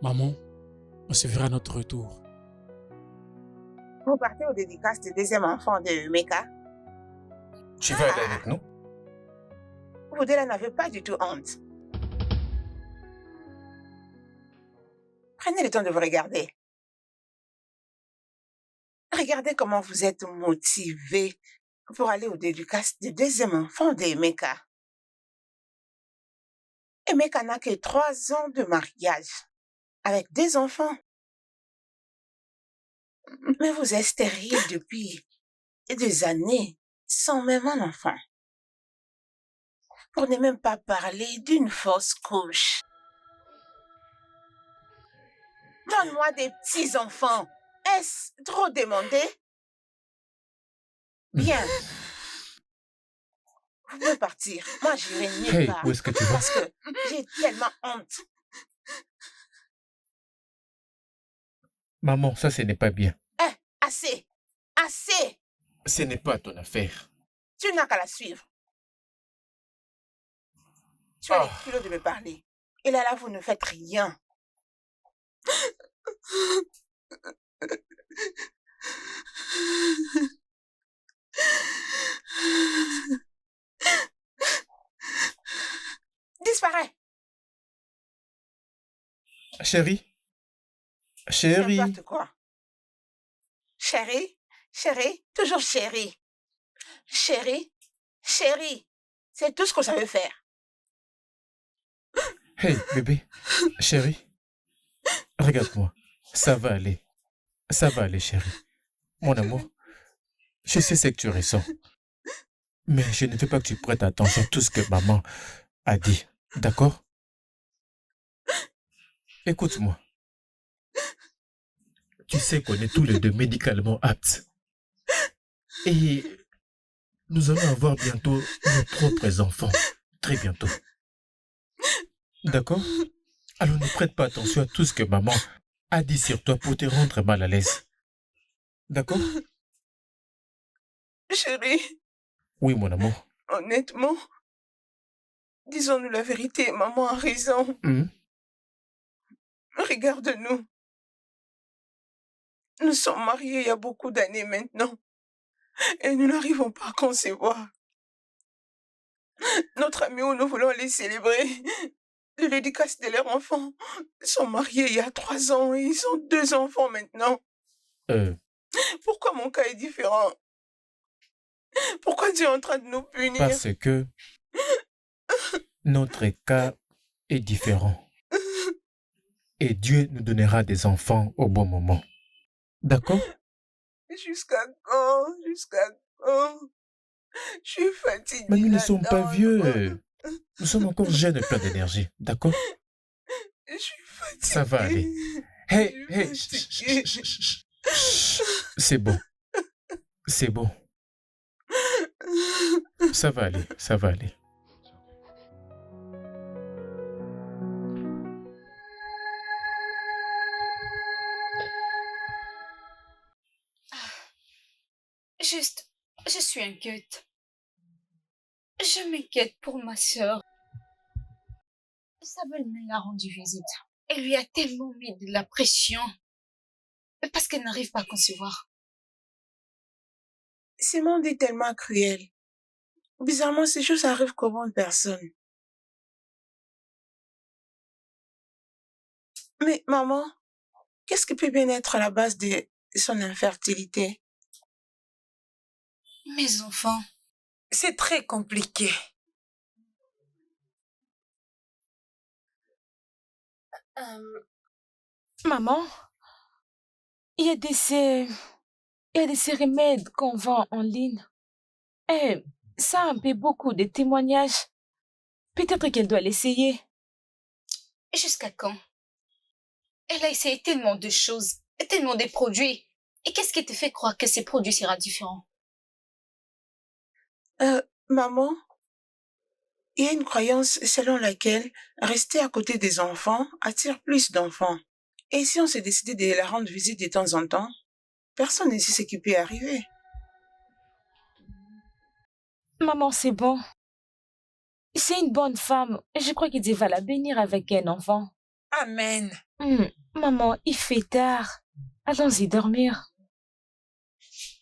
Maman, on se verra à notre retour. Vous partez aux dédicaces du deuxième enfant de Meka? Tu veux aller avec nous? Vous deux là n'avez pas du tout honte. Prenez le temps de vous regarder. Regardez comment vous êtes motivés pour aller aux dédicaces du deuxième enfant de Meka. Emeka n'a que 3 ans de mariage, avec 2 enfants. Mais vous êtes stérile depuis des années, sans même un enfant. Pour ne même pas parler d'une fausse couche. Donne-moi des petits-enfants. Est-ce trop demandé? Bien. Vous pouvez partir. Moi, j'irai nulle part. Où est-ce que tu vas? Parce que j'ai tellement honte. Maman, ça, ce n'est pas bien. Assez. Assez. Ce n'est pas ton affaire. Tu n'as qu'à la suivre. Tu as les kilos de me parler. Et là, vous ne faites rien. Disparais. Chérie? Chérie? N'importe quoi. Chérie? Chérie? Toujours chérie. Chérie? Chérie. C'est tout ce que ça veut faire. Hey, bébé. Chérie? Regarde-moi. Ça va aller. Ça va aller, chérie. Mon amour, je sais ce que tu ressens. Mais je ne veux pas que tu prêtes attention à tout ce que maman a dit. D'accord? Écoute-moi. Tu sais qu'on est tous les deux médicalement aptes. Et nous allons avoir bientôt nos propres enfants. Très bientôt. D'accord? Alors ne prête pas attention à tout ce que maman a dit sur toi pour te rendre mal à l'aise. D'accord? Chérie. Oui, mon amour. Honnêtement, disons-nous la vérité, maman a raison. Regarde-nous. Nous sommes mariés il y a beaucoup d'années maintenant. Et nous n'arrivons pas à concevoir. Notre ami où nous voulons les célébrer, le dédicace de leurs enfants, sont mariés il y a 3 ans et ils ont 2 enfants maintenant. Pourquoi mon cas est différent? Pourquoi tu es en train de nous punir? Parce que notre cas est différent. Et Dieu nous donnera des enfants au bon moment. D'accord? Jusqu'à quand? Jusqu'à quand? Je suis fatiguée. Mais nous ne sommes pas vieux. Nous sommes encore jeunes et pleins d'énergie. D'accord? Je suis fatiguée. Ça va aller. Hey, c'est bon. C'est bon. Ça va aller, ça va aller. Juste, je suis inquiète. Je m'inquiète pour ma sœur. Sa belle-mère l'a rendu visite. Elle lui a tellement mis de la pression. Parce qu'elle n'arrive pas à concevoir. Ce monde est tellement cruel. Bizarrement, ces choses arrivent qu'aux bonnes personnes. Mais maman, qu'est-ce qui peut bien être à la base de son infertilité? Mes enfants. C'est très compliqué. Maman, il y a de ces remèdes qu'on vend en ligne. Et ça en paie beaucoup de témoignages. Peut-être qu'elle doit l'essayer. Jusqu'à quand? Elle a essayé tellement de choses, tellement de produits. Et qu'est-ce qui te fait croire que ces produits seront différents? Maman, il y a une croyance selon laquelle rester à côté des enfants attire plus d'enfants. Et si on s'est décidé de la rendre visite de temps en temps, personne ne sait ce qui peut arriver. Maman, c'est bon. C'est une bonne femme. Je crois que Dieu va la bénir avec un enfant. Amen. Maman, il fait tard. Allons-y dormir.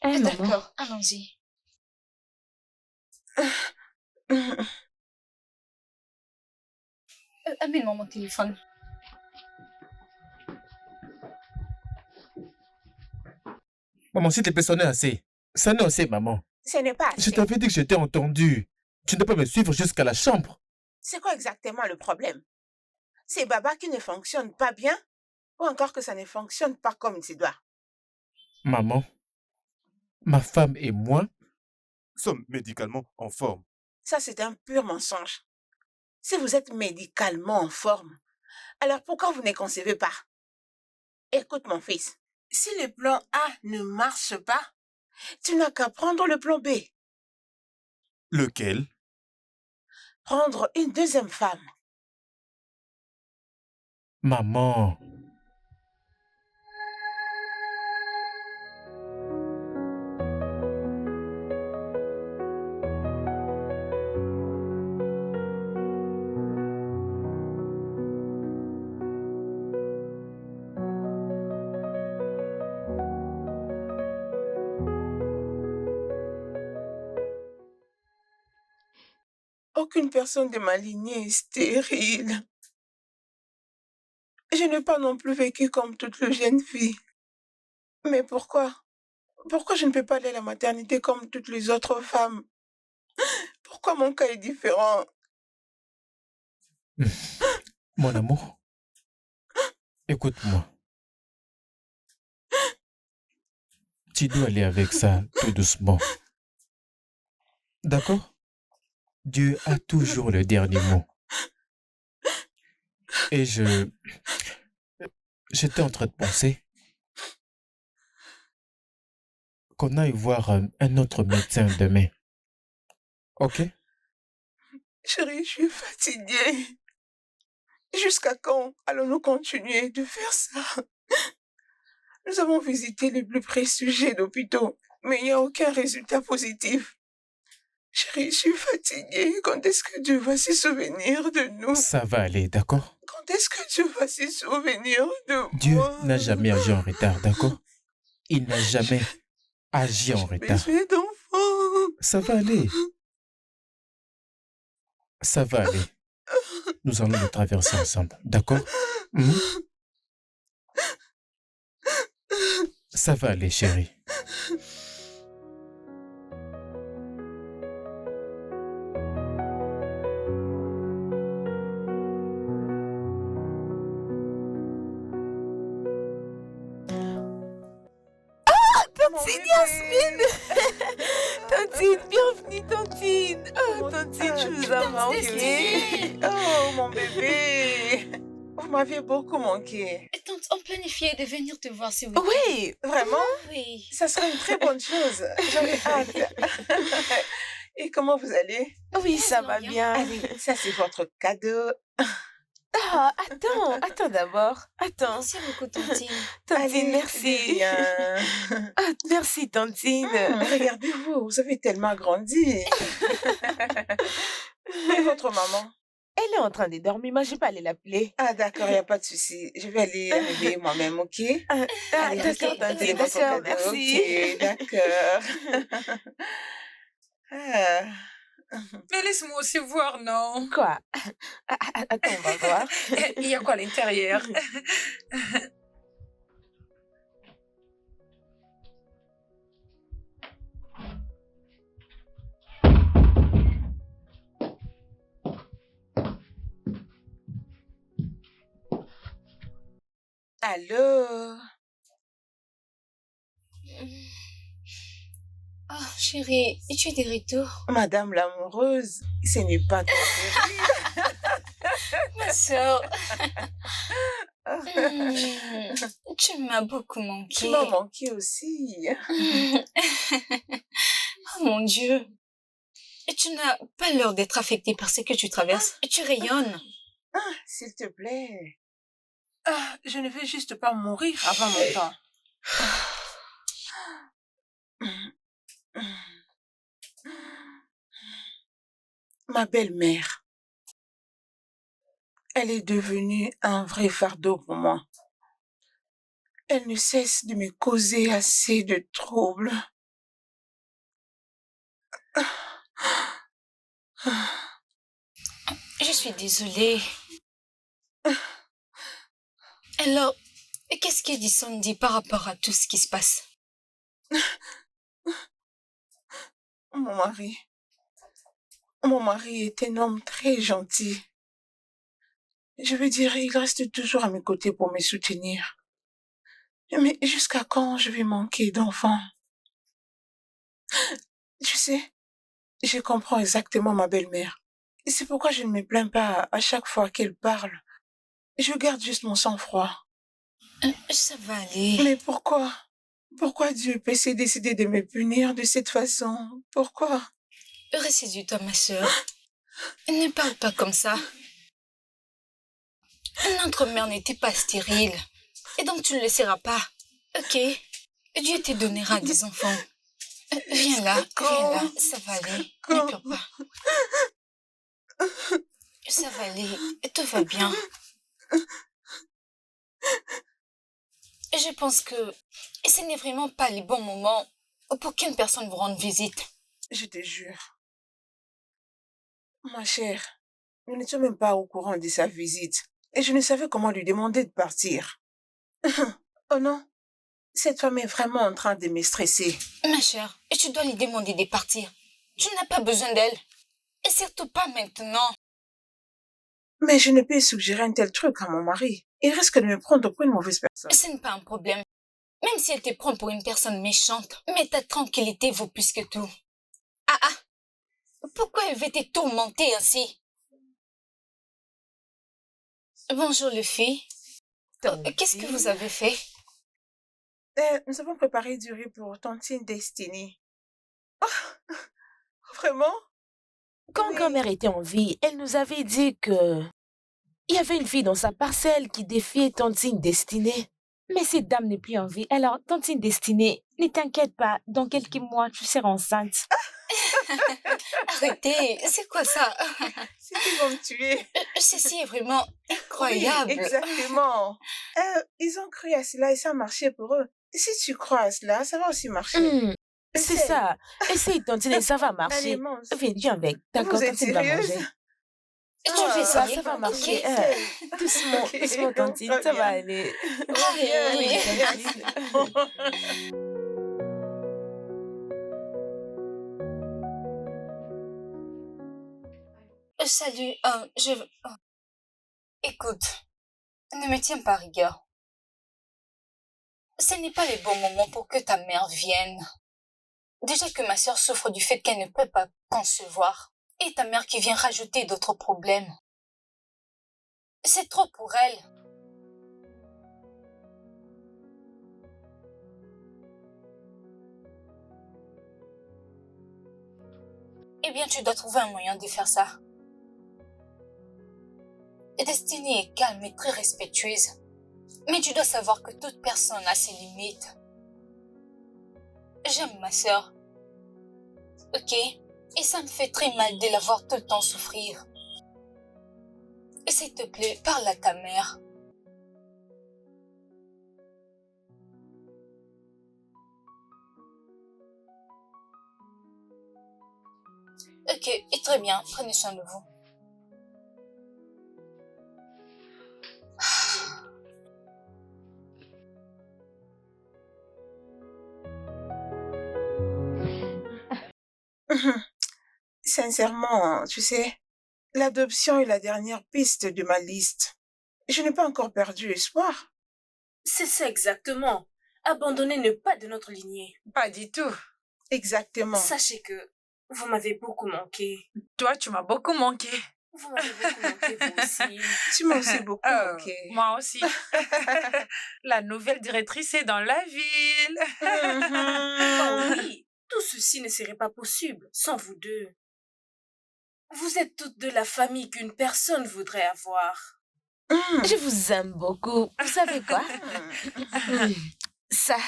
Hein, maman? D'accord, allons-y. Amène-moi mon téléphone. Maman, s'il te plaît, sonne assez. Sonne assez, maman. Ce n'est pas Je assez. t'avais dit que j'étais entendu. Tu ne peux pas me suivre jusqu'à la chambre. C'est quoi exactement le problème? C'est Baba qui ne fonctionne pas bien ou encore que ça ne fonctionne pas comme il doit? Maman, ma femme et moi sommes médicalement en forme. Ça, c'est un pur mensonge. Si vous êtes médicalement en forme, alors pourquoi vous ne concevez pas? Écoute, mon fils, si le plan A ne marche pas, tu n'as qu'à prendre le plan B. Lequel? Prendre une deuxième femme. Maman. Aucune personne de ma lignée est stérile. Je n'ai pas non plus vécu comme toutes les jeunes filles. Mais pourquoi? Pourquoi je ne peux pas aller à la maternité comme toutes les autres femmes? Pourquoi mon cas est différent? Mon amour, écoute-moi. Tu dois aller avec ça tout doucement. D'accord? Dieu a toujours le dernier mot. Et j'étais en train de penser qu'on aille voir un autre médecin demain. Ok? Chérie, je suis fatiguée. Jusqu'à quand allons-nous continuer de faire ça? Nous avons visité les plus prestigieux d'hôpitaux, mais il n'y a aucun résultat positif. Chérie, je suis fatiguée. Quand est-ce que Dieu va se souvenir de nous? Ça va aller, d'accord? Quand est-ce que Dieu va se souvenir de Dieu moi? n'a jamais agi en retard, d'accord? Il n'a jamais agi en retard. Besoin d'enfants. Ça va aller. Ça va aller. Nous allons le traverser ensemble, d'accord? Ça va aller, chérie. Tantine Yasmine! Tantine, bienvenue Tantine! Oh Tantine, je vous ai manqué! Oh mon bébé! Vous m'aviez beaucoup manqué. Tante, on planifiait de venir te voir ce week-end. Oui! Vraiment? Oui. Ça serait une très bonne chose. J'avais hâte. Et comment vous allez? Oui, ça va bien. Allez, ça c'est votre cadeau. Ah, attends d'abord. Attends. Merci beaucoup, Tantine. Tantine, Allez, merci. bien. Ah, merci Tantine. Regardez-vous, vous avez tellement grandi. Et votre maman? Elle est en train de dormir, moi je vais pas aller l'appeler. Ah d'accord, il n'y a pas de souci. Je vais aller la réveiller moi-même, ok? Allez, D'accord ok, Tantine, prenez votre d'accord, cadeau, merci. ok, d'accord. Ah. Mais laisse-moi aussi voir, non? Quoi? Attends, on va voir. Il y a quoi à l'intérieur? Allô? Oh, chérie, es-tu de retour? Madame l'amoureuse, ce n'est pas ton chéri. Ma soeur. Tu m'as beaucoup Tu manqué. m'as manqué aussi. Oh mon Dieu. Et tu n'as pas l'air d'être affectée par ce que tu traverses. Tu rayonnes. S'il te plaît. Ah, je ne veux juste pas mourir avant mon temps. Ma belle-mère, Elle est devenue un vrai fardeau pour moi. Elle ne cesse de me causer assez de troubles. Je suis désolée. Alors, qu'est-ce que dit Sandy par rapport à tout ce qui se passe? Mon mari est un homme très gentil. Je veux dire, il reste toujours à mes côtés pour me soutenir. Mais jusqu'à quand je vais manquer d'enfants? Tu sais, je comprends exactement ma belle-mère. Et c'est pourquoi je ne me plains pas à chaque fois qu'elle parle. Je garde juste mon sang-froid. Ça va aller. Mais pourquoi? Pourquoi Dieu peut-il décider de me punir de cette façon? Pourquoi? Ressaisis-toi, ma sœur. Ne parle pas comme ça. Notre mère n'était pas stérile. Et donc tu ne le seras pas. Ok? Dieu te donnera des enfants. Viens là, ça va aller. Ne pleure pas. Ça va aller, tout va bien. Je pense que ce n'est vraiment pas les bons moments pour qu'une personne vous rende visite. Je te jure. Ma chère, nous n'étions même pas au courant de sa visite. Et je ne savais comment lui demander de partir. Oh non, cette femme est vraiment en train de me stresser. Ma chère, tu dois lui demander de partir. Tu n'as pas besoin d'elle. Et surtout pas maintenant. Mais je ne peux suggérer un tel truc à mon mari. Il risque de me prendre pour une mauvaise personne. Ce n'est pas un problème. Même si elle te prend pour une personne méchante, mais ta tranquillité vaut plus que tout. Ah. Pourquoi elle veut te tourmenter ainsi? Bonjour les filles. Qu'est-ce que vous avez fait? Nous avons préparé du riz pour Tantine Destinée. Oh, vraiment? Quand grand-mère était en vie, elle nous avait dit que il y avait une fille dans sa parcelle qui défiait Tantine Destinée. Mais cette dame n'est plus en vie. Alors, Tantine Destinée, ne t'inquiète pas, dans quelques mois, tu seras enceinte. Arrêtez, c'est quoi ça? C'est qu'ils vont me tuer. Ceci est vraiment incroyable. Oui, exactement. Ils ont cru à cela et ça a marché pour eux. Si tu crois à cela, ça va aussi marcher. C'est ça. Essaye, Tantine, ça va marcher. Allez, mange. Viens avec. D'accord, Vous êtes Tantine va sérieuse? manger. Tu fais ça, Ça va ok. marcher. Doucement, Ok, doucement, Tantine, va ça va bien. aller. Oui. Salut, écoute, ne me tiens pas à rigueur. Ce n'est pas le bon moment pour que ta mère vienne. Déjà que ma sœur souffre du fait qu'elle ne peut pas concevoir. Et ta mère qui vient rajouter d'autres problèmes. C'est trop pour elle. Eh bien, tu dois trouver un moyen de faire ça. Destinée est calme et très respectueuse. Mais tu dois savoir que toute personne a ses limites. J'aime ma sœur. Ok? Et ça me fait très mal de la voir tout le temps souffrir. S'il te plaît, parle à ta mère. Ok, et très bien, prenez soin de vous. Sincèrement, tu sais, l'adoption est la dernière piste de ma liste. Je n'ai pas encore perdu espoir. C'est ça exactement. Abandonner ne pas de notre lignée. Pas du tout. Exactement. Sachez que vous m'avez beaucoup manqué. Toi, tu m'as beaucoup manqué. Vous m'avez beaucoup manqué, vous aussi. Tu m'as aussi beaucoup manqué. Moi aussi. La nouvelle directrice est dans la ville. Oh oui, tout ceci ne serait pas possible sans vous deux. Vous êtes toutes de la famille qu'une personne voudrait avoir. Je vous aime beaucoup. Vous savez quoi? Ça.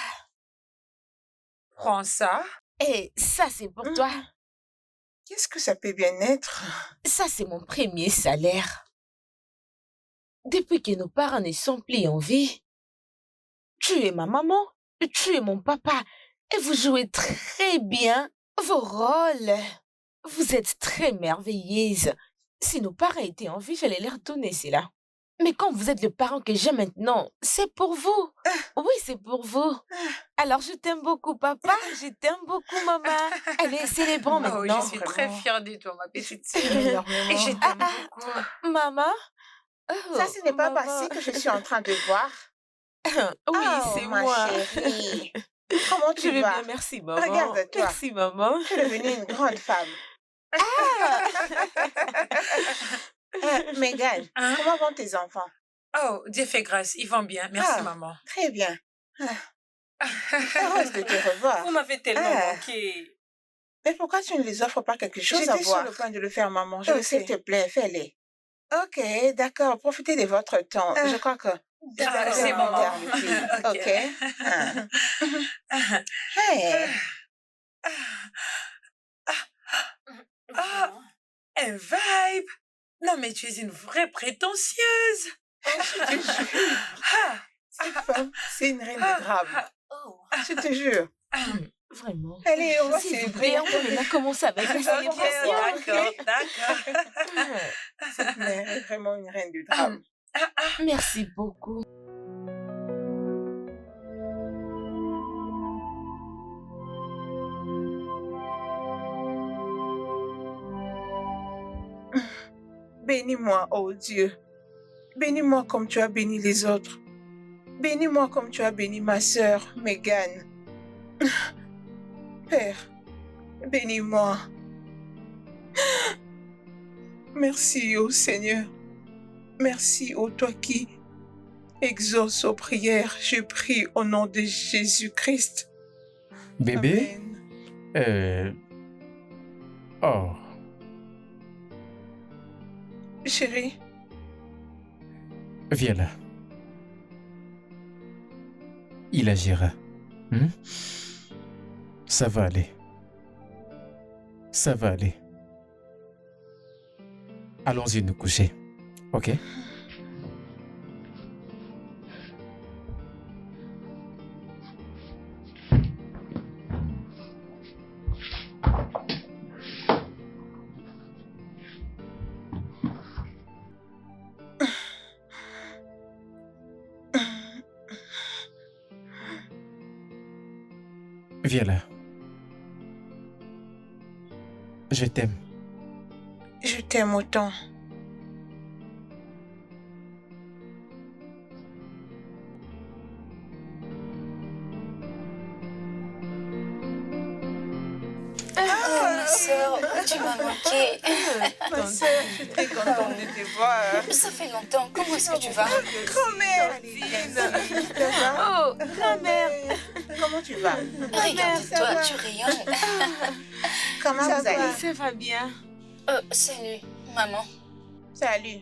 Prends ça. Et ça, c'est pour toi. Qu'est-ce que ça peut bien être? Ça, c'est mon premier salaire. depuis que nos parents ne sont plus en vie, tu es ma maman, tu es mon papa, et vous jouez très bien vos rôles. Vous êtes très merveilleuse. Si nos parents étaient en vie, j'allais leur donner cela. Mais quand vous êtes le parent que j'ai maintenant, c'est pour vous. Oui, c'est pour vous. Alors, je t'aime beaucoup, papa. Je t'aime beaucoup, maman. Allez, célébrons Oh, maintenant. je suis très vraiment. fière de toi, ma petite Je t'aime sœur. énormément. Et je t'aime beaucoup. Maman? Ça, Oh, ce n'est pas maman. Passy que je suis en train de voir. Oui, Oh, c'est ma moi. chérie. Comment Je tu vais vas? bien, merci, maman. Regarde-toi. Merci, maman. Tu es devenue une grande femme. Megan, Hein? comment vont tes enfants? Oh, Dieu fait grâce, ils vont bien. Merci, Ah. maman. Très bien. Heureuse de te revoir. Vous m'avez tellement Ah. manqué. Mais pourquoi tu ne les offres pas quelque chose à J'étais boire? sur le point de le faire, maman. Je le sais, Ok. s'il te plaît, fais-les. Ok, d'accord. Profitez de votre temps. Je crois que D'accord. c'est mon maman. terme, fille. Ok. Ok. Hey. Ah, un vibe. Non, mais tu es une vraie prétentieuse. Je te jure, Ah, cette femme, c'est une reine de drame. Oh. Je te jure. Vraiment. Allez, on va S'il vous célébrer. plaît, on peut maintenant commencer avec la ok, célébration. d'accord, d'accord. Cette mère est vraiment une reine du drame. Merci beaucoup. Bénis-moi, ô Dieu. Bénis-moi comme tu as béni les autres. Bénis-moi comme tu as béni ma sœur, Megan. Père, bénis-moi. Merci, ô Seigneur. Merci, ô toi qui exauce aux prières. Je prie au nom de Jésus-Christ. Bébé? Amen. Oh, Chérie, viens là. Il agira. Hmm? Ça va aller. Ça va aller. Allons-y nous coucher. Ok? Viens là. Je t'aime. je t'aime autant. Oh, ma sœur, tu m'as manqué. Ma sœur, je suis très contente de te voir. Ça fait longtemps. Comment est-ce que tu vas? Grand-mère, Oh, grand-mère. comment tu vas? Regarde-toi, tu rayonnes. Comment vous allez? Ça va bien. Salut, maman. Salut.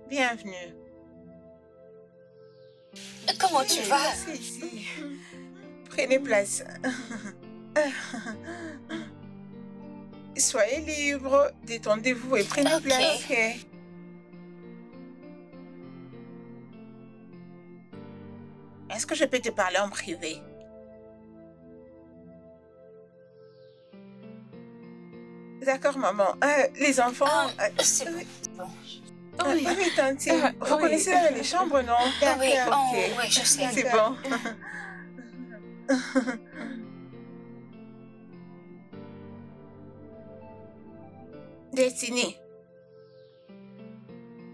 Bienvenue. Comment tu vas? C'est ici. Prenez place. Soyez libre, détendez-vous et prenez Ok. place. Ok. Est-ce que je peux te parler en privé? D'accord, maman. Les enfants... C'est bon. Oui. oui, tantine. Vous oui. connaissez les chambres, non? Oui, D'accord, oh, ok. oui, je sais. C'est bon. Destinée,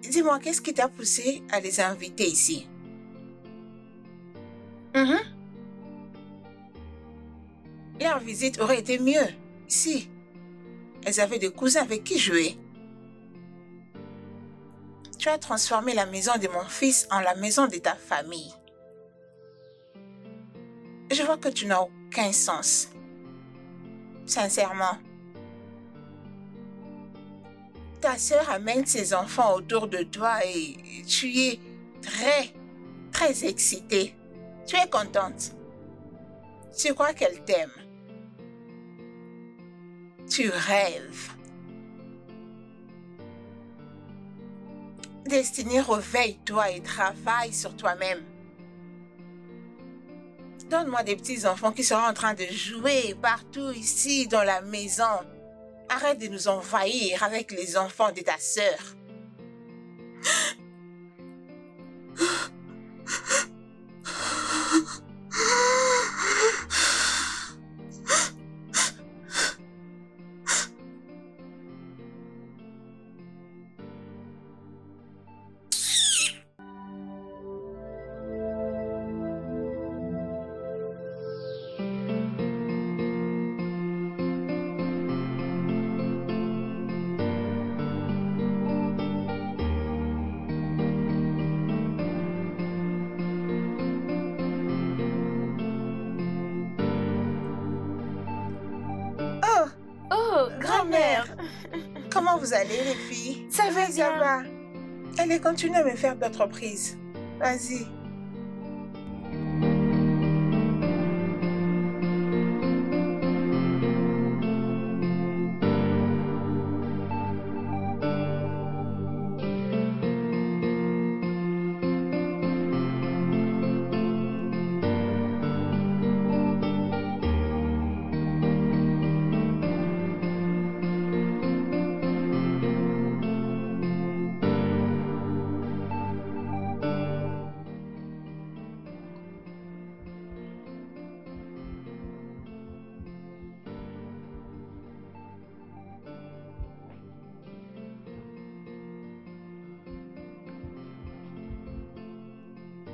dis-moi, qu'est-ce qui t'a poussé à les inviter ici? Mhm. Leur visite aurait été mieux si elles avaient des cousins avec qui jouer. Tu as transformé la maison de mon fils en la maison de ta famille. Je vois que tu n'as aucun sens. Sincèrement. Ta sœur amène ses enfants autour de toi et tu es très excitée. Tu es contente. Tu crois qu'elle t'aime. Tu rêves. Destinée, réveille-toi et travaille sur toi-même. Donne-moi des petits-enfants qui seront en train de jouer partout ici dans la maison. Arrête de nous envahir avec les enfants de ta sœur. Oh, Oh, grand-mère. Comment vous allez, les filles? Ça va Oui, bien. va. Allez, continue à me faire d'autres prises. Vas-y.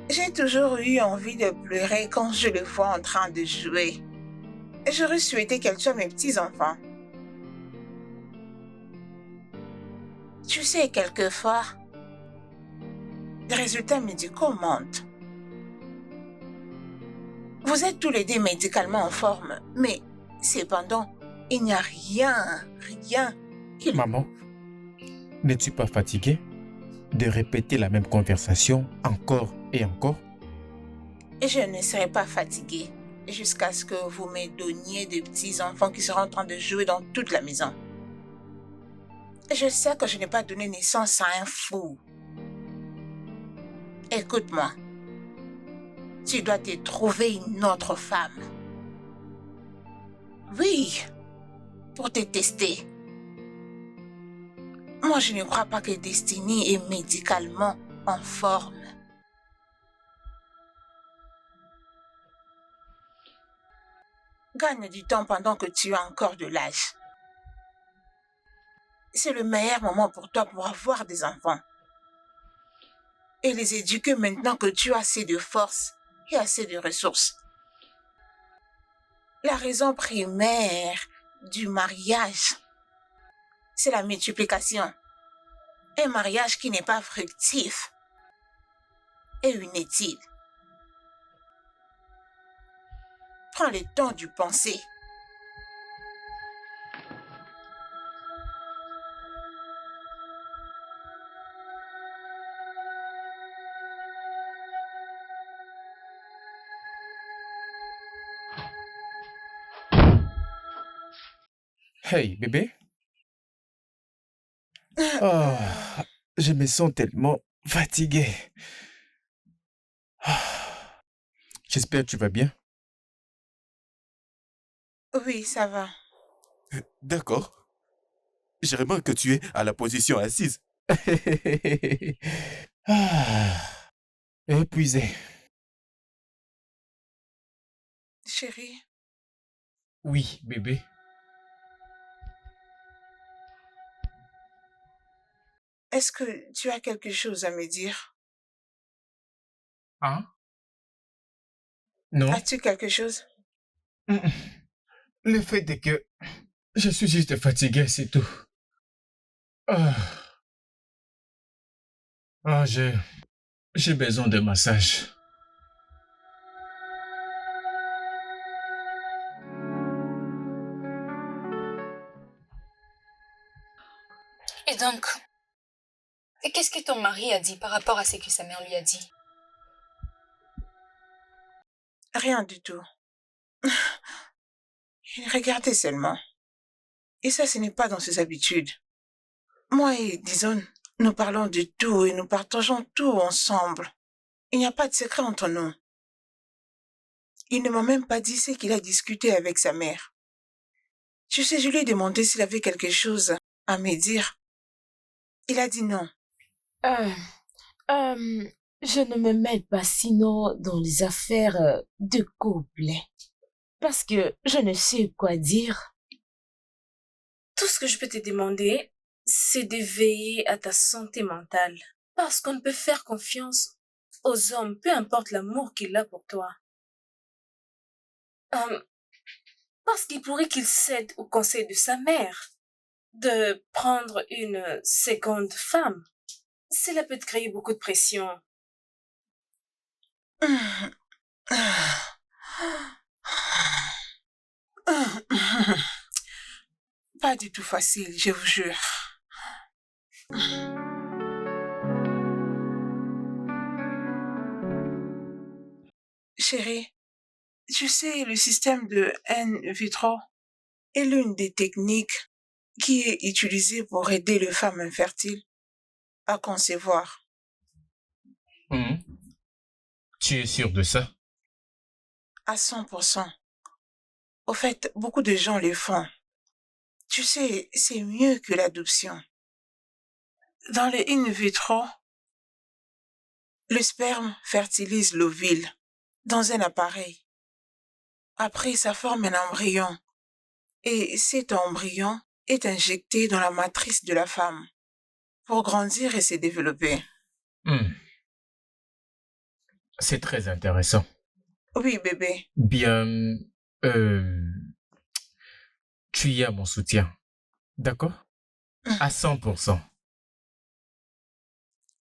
J'ai toujours eu envie de pleurer quand je le vois en train de jouer. J'aurais souhaité qu'elle soit mes petits-enfants. Tu sais, quelquefois, les résultats médicaux mentent. Vous êtes tous les deux médicalement en forme, mais cependant, il n'y a rien qui... Maman, n'es-tu pas fatiguée de répéter la même conversation encore et encore? Je ne serai pas fatiguée jusqu'à ce que vous me donniez des petits-enfants qui seront en train de jouer dans toute la maison. Je sais que je n'ai pas donné naissance à un fou. Écoute-moi. Tu dois te trouver une autre femme. Oui, pour te tester. Moi, je ne crois pas que Destiny est médicalement en forme. Gagne du temps pendant que tu as encore de l'âge. C'est le meilleur moment pour toi pour avoir des enfants. Et les éduquer maintenant que tu as assez de force et assez de ressources. La raison primaire du mariage, c'est la multiplication. Un mariage qui n'est pas fructif est inutile. Prends le temps d'y penser. Hey, bébé. Oh, je me sens tellement fatigué. Ah, j'espère que tu vas bien. Oui, ça va. D'accord. Je remarque que tu es à la position assise. Ah, épuisé. Chérie, Oui, bébé. est-ce que tu as quelque chose à me dire? Hein? Non. As-tu quelque chose? Le fait est que je suis juste fatigué, c'est tout. Ah, ah, j'ai besoin de massage. Et donc, qu'est-ce que ton mari a dit par rapport à ce que sa mère lui a dit? Rien du tout. Il regardait seulement. Et ça, ce n'est pas dans ses habitudes. Moi et Dison, Nous parlons de tout et nous partageons tout ensemble. Il n'y a pas de secret entre nous. Il ne m'a même pas dit ce qu'il a discuté avec sa mère. Tu sais, je lui ai demandé s'il avait quelque chose à me dire. Il a dit non. Je ne me mêle pas sinon dans les affaires de couple. Parce que je ne sais quoi dire. Tout ce que je peux te demander, c'est de veiller à ta santé mentale. Parce qu'on ne peut faire confiance aux hommes, peu importe l'amour qu'il a pour toi. Parce qu'il pourrait qu'il cède au conseil de sa mère de prendre une seconde femme. Cela peut te créer beaucoup de pression. Pas du tout facile, je vous jure. Chérie, tu sais, le système de in vitro est l'une des techniques qui est utilisée pour aider les femmes infertiles à concevoir. Tu es sûr de ça? À 100%. Au fait, beaucoup de gens le font. Tu sais, c'est mieux que l'adoption. Dans les in vitro, le sperme fertilise l'ovule dans un appareil. Après, ça forme un embryon. Et cet embryon est injecté dans la matrice de la femme pour grandir et se développer. C'est très intéressant. Oui, bébé. Bien, tu y as mon soutien. D'accord? À 100%.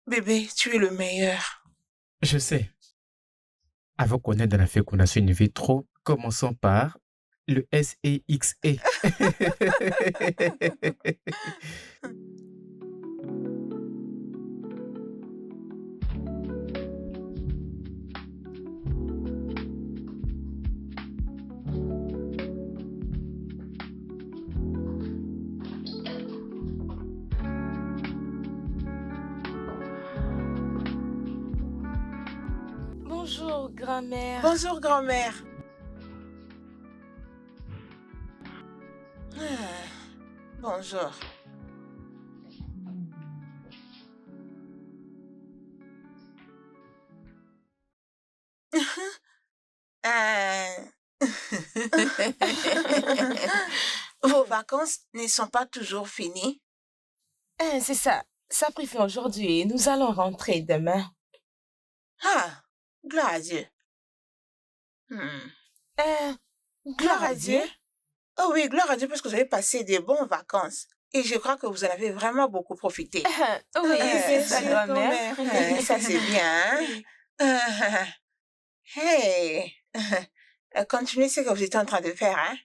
Bébé, tu es le meilleur. Je sais. Avant qu'on ait dans la fécondation in vitro, commençons par le SEXE. Bonjour, grand-mère. Bonjour, grand-mère. Bonjour. Vos vacances ne sont pas toujours finies? C'est ça. Ça a pris fin aujourd'hui et nous allons rentrer demain. Ah, gloire à Dieu. Gloire à Dieu. Oh oui, gloire à Dieu parce que vous avez passé des bonnes vacances. Et je crois que vous en avez vraiment beaucoup profité. Oui, c'est ça, grand-mère. Ça, c'est bien. Hein? Hey, continuez ce que vous êtes en train de faire, hein?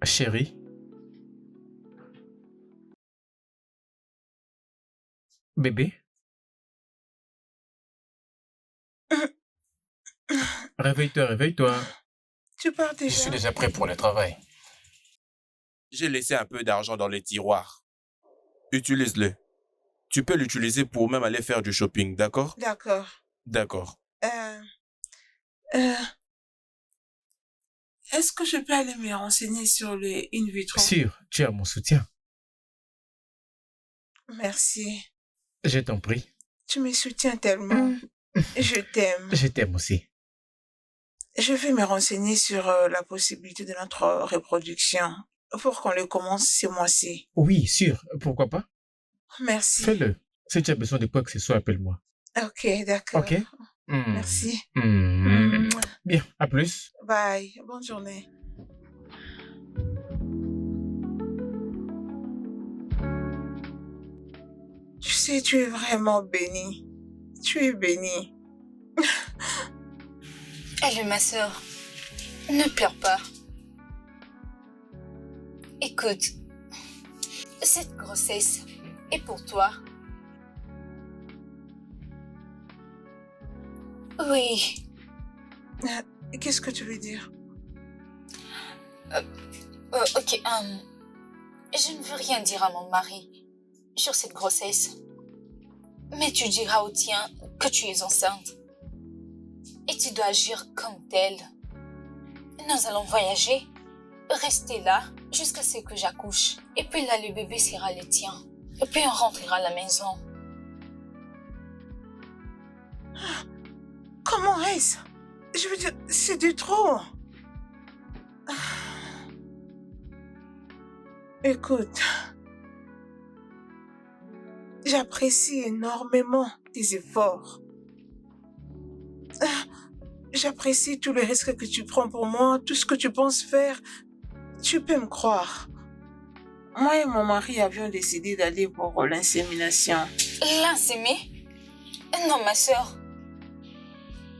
Chérie? Bébé? Réveille-toi, réveille-toi. Tu pars Je déjà? suis déjà prêt pour le travail. J'ai laissé un peu d'argent dans les tiroirs. Utilise-le. Tu peux l'utiliser pour même aller faire du shopping, d'accord? D'accord. D'accord. Est-ce que je peux aller me renseigner sur le in vitro? Sûr, tu as mon soutien. Merci. Je t'en prie. Tu me soutiens tellement. Je t'aime. Je t'aime aussi. Je vais me renseigner sur la possibilité de notre reproduction pour qu'on le commence ce mois-ci. Oui, sûr. Pourquoi pas? Merci. Fais-le. Si tu as besoin de quoi que ce soit, appelle-moi. Ok, d'accord. Ok? Merci. Bien, à plus. Bye. Bonne journée. sais, tu es vraiment bénie. Tu es bénie. Allez, ma sœur, ne pleure pas. Écoute, cette grossesse est pour toi. Oui, Qu'est-ce que tu veux dire? ok, je ne veux rien dire à mon mari sur cette grossesse. Mais tu diras au tien que tu es enceinte. Et tu dois agir comme telle. Nous allons voyager, rester là jusqu'à ce que j'accouche. Et puis là, le bébé sera le tien. Et puis on rentrera à la maison. Comment est-ce? Je veux dire, c'est du trop. Écoute, j'apprécie énormément tes efforts. J'apprécie tout le risque que tu prends pour moi, tout ce que tu penses faire. Tu peux me croire. Moi et mon mari avions décidé d'aller pour l'insémination. L'insémer? Non, ma sœur.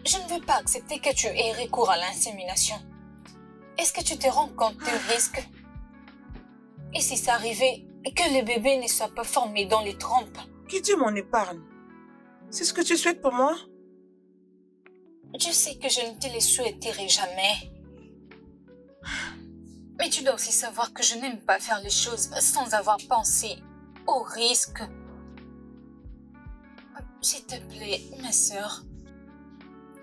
Je ne veux pas accepter que tu aies recours à l'insémination. Est-ce que tu te rends compte du risque? Et si ça arrivait, que le bébé ne soit pas formé dans les trompes? Que Dieu m'en épargne. C'est ce que tu souhaites pour moi? Je sais que je ne te le souhaiterai jamais. Mais tu dois aussi savoir que je n'aime pas faire les choses sans avoir pensé au risque. S'il te plaît, ma sœur,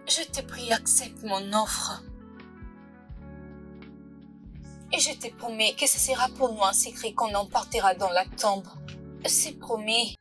je te prie, accepte mon offre. Et je te promets que ce sera pour nous un secret qu'on emportera dans la tombe. C'est promis.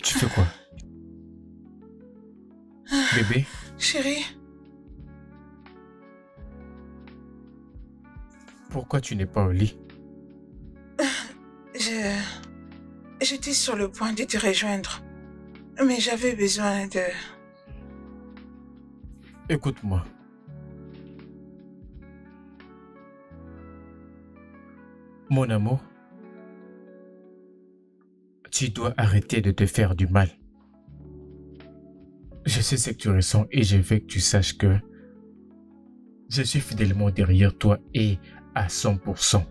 Tu fais quoi? Bébé? Chérie, Pourquoi tu n'es pas au lit? j'étais sur le point de te rejoindre. Mais j'avais besoin de... Écoute-moi. Mon amour, tu dois arrêter de te faire du mal. Je sais ce que tu ressens et je veux que tu saches que je suis fidèlement derrière toi et à 100%.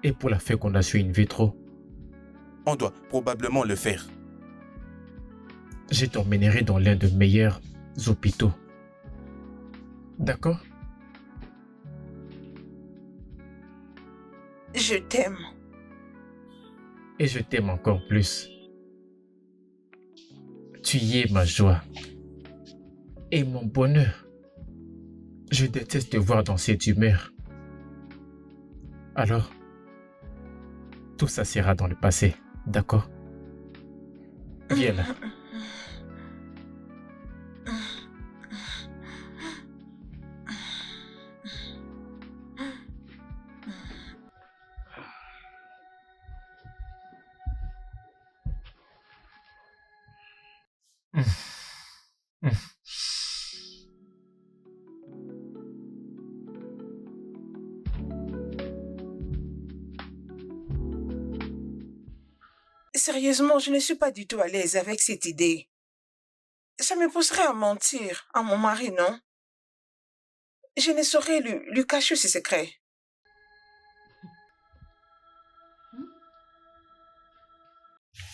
Et pour la fécondation in vitro, On doit probablement le faire. je t'emmènerai dans l'un des meilleurs hôpitaux. D'accord? Je t'aime. Et je t'aime encore plus. Tu y es ma joie et mon bonheur. Je déteste te voir dans cette humeur. Alors, tout ça sera dans le passé, d'accord? Viens là. Sérieusement, je ne suis pas du tout à l'aise avec cette idée. Ça me pousserait à mentir à mon mari, non? Je ne saurais lui cacher ses secrets.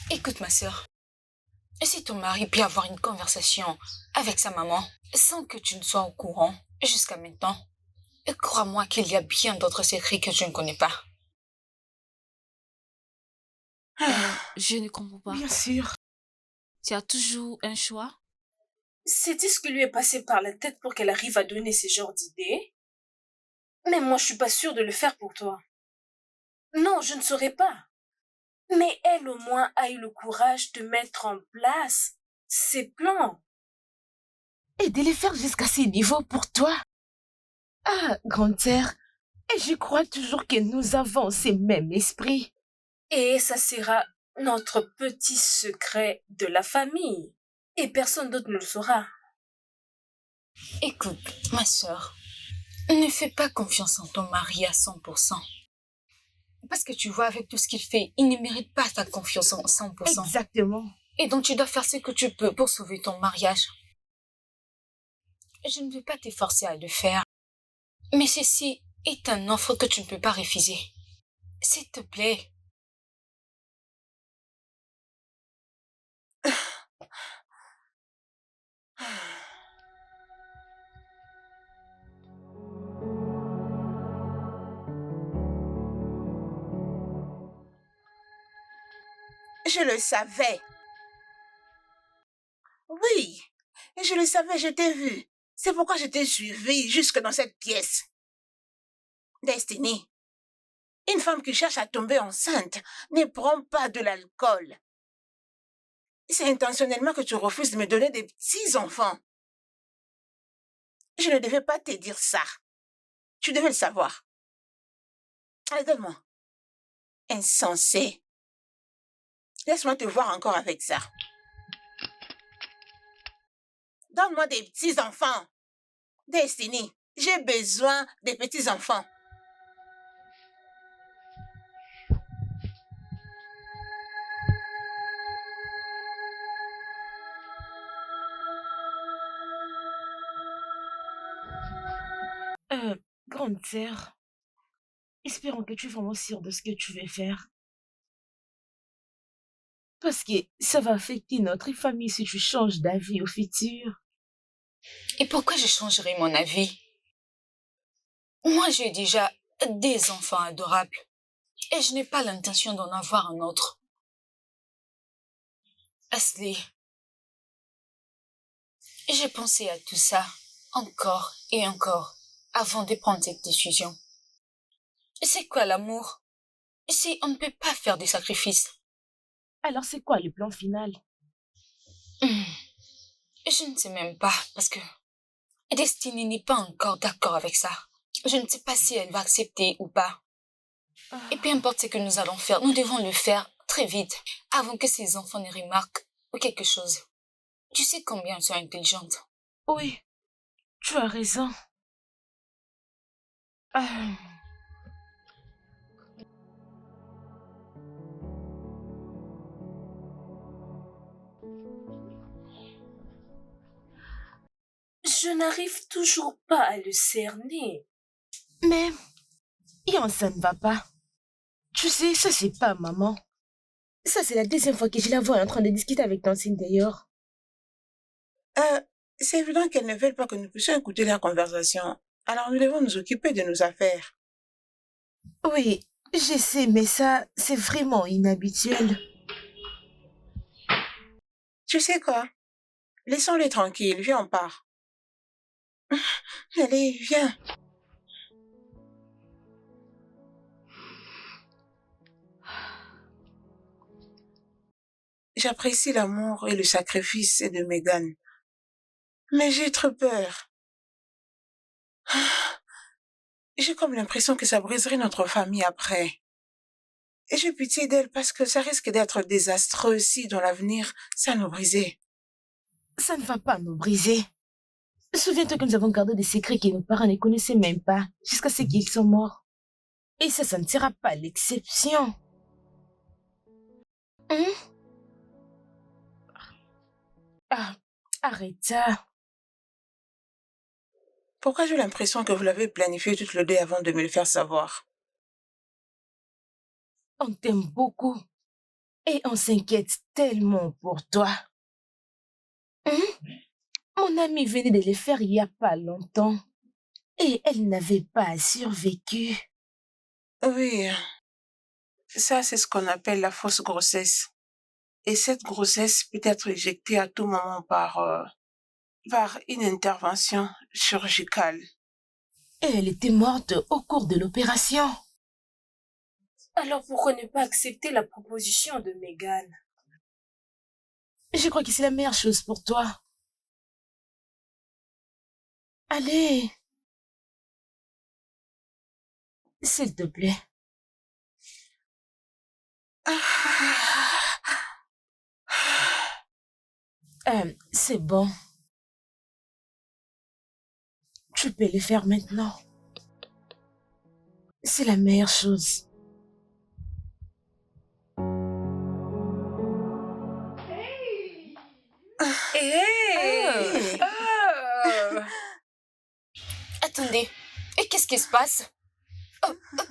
Écoute, ma sœur, si ton mari peut avoir une conversation avec sa maman sans que tu ne sois au courant jusqu'à maintenant, crois-moi qu'il y a bien d'autres secrets que je ne connais pas. Je ne comprends pas. Bien sûr. Tu as toujours un choix? C'est ce qui lui est passé par la tête pour qu'elle arrive à donner ce genre d'idées. Mais moi, je suis pas sûre de le faire pour toi. Non, je ne saurais pas. Mais elle, au moins, a eu le courage de mettre en place ses plans. Et de les faire jusqu'à ces niveaux pour toi. Ah, grande sœur, et je crois toujours que nous avons ces mêmes esprits. Et ça sera notre petit secret de la famille. Et personne d'autre ne le saura. Écoute, ma sœur, ne fais pas confiance en ton mari à 100%. Parce que tu vois, avec tout ce qu'il fait, il ne mérite pas ta confiance en 100%. Exactement. Et donc tu dois faire ce que tu peux pour sauver ton mariage. Je ne veux pas t'efforcer à le faire. Mais ceci est une offre que tu ne peux pas refuser. S'il te plaît. Je le savais. Oui, je le savais, je t'ai vu. C'est pourquoi je t'ai suivi jusque dans cette pièce. Destiny, une femme qui cherche à tomber enceinte ne prend pas de l'alcool. C'est intentionnellement que tu refuses de me donner des petits-enfants. Je ne devais pas te dire ça. Tu devais le savoir. Allez, donne-moi. Insensé. Laisse-moi te voir encore avec ça. Donne-moi des petits-enfants. Destiny, j'ai besoin des petits-enfants. Grande sœur, espérons que tu es vraiment sûre de ce que tu veux faire. Parce que ça va affecter notre famille si tu changes d'avis au futur. Et pourquoi je changerais mon avis? Moi, j'ai déjà des enfants adorables. Et je n'ai pas l'intention d'en avoir un autre. Ashley, j'ai pensé à tout ça encore et encore avant de prendre cette décision. C'est quoi l'amour? Si on ne peut pas faire des sacrifices. Alors c'est quoi le plan final? Je ne sais même pas, parce que Destiny n'est pas encore d'accord avec ça. Je ne sais pas si elle va accepter ou pas. Et peu importe ce que nous allons faire, nous devons le faire très vite, avant que ces enfants ne remarquent ou quelque chose. Tu sais combien elles sont intelligentes. Oui, tu as raison. Je n'arrive toujours pas à le cerner. Mais, Yon, ça ne va pas. Tu sais, ça c'est pas maman. Ça c'est la deuxième fois que je la vois en train de discuter avec Tantine d'ailleurs. C'est évident qu'elles ne veulent pas que nous puissions écouter leur conversation. Alors nous devons nous occuper de nos affaires. Oui, je sais, mais ça, c'est vraiment inhabituel. Tu sais quoi? Laissons-les tranquilles, viens, on part. Allez, viens. J'apprécie l'amour et le sacrifice de Megan. Mais j'ai trop peur. J'ai comme l'impression que ça briserait notre famille après. Et j'ai pitié d'elle parce que ça risque d'être désastreux si dans l'avenir, ça nous brisait. Ça ne va pas nous briser. Souviens-toi que nous avons gardé des secrets que nos parents ne connaissaient même pas, jusqu'à ce qu'ils sont morts. Et ça ne sera pas l'exception. Arrête ça. Pourquoi j'ai l'impression que vous l'avez planifié toutes les deux avant de me le faire savoir? On t'aime beaucoup. Et on s'inquiète tellement pour toi. Mon amie venait de le faire il n'y a pas longtemps. Et elle n'avait pas survécu. Oui, ça c'est ce qu'on appelle la fausse grossesse. Et cette grossesse peut être éjectée à tout moment par une intervention chirurgicale. Et elle était morte au cours de l'opération. Alors pourquoi ne pas accepter la proposition de Megan? Je crois que c'est la meilleure chose pour toi. Allez. S'il te plaît. C'est bon. Tu peux le faire maintenant. C'est la meilleure chose. Hey! Ah! Attendez, et qu'est-ce qui se passe?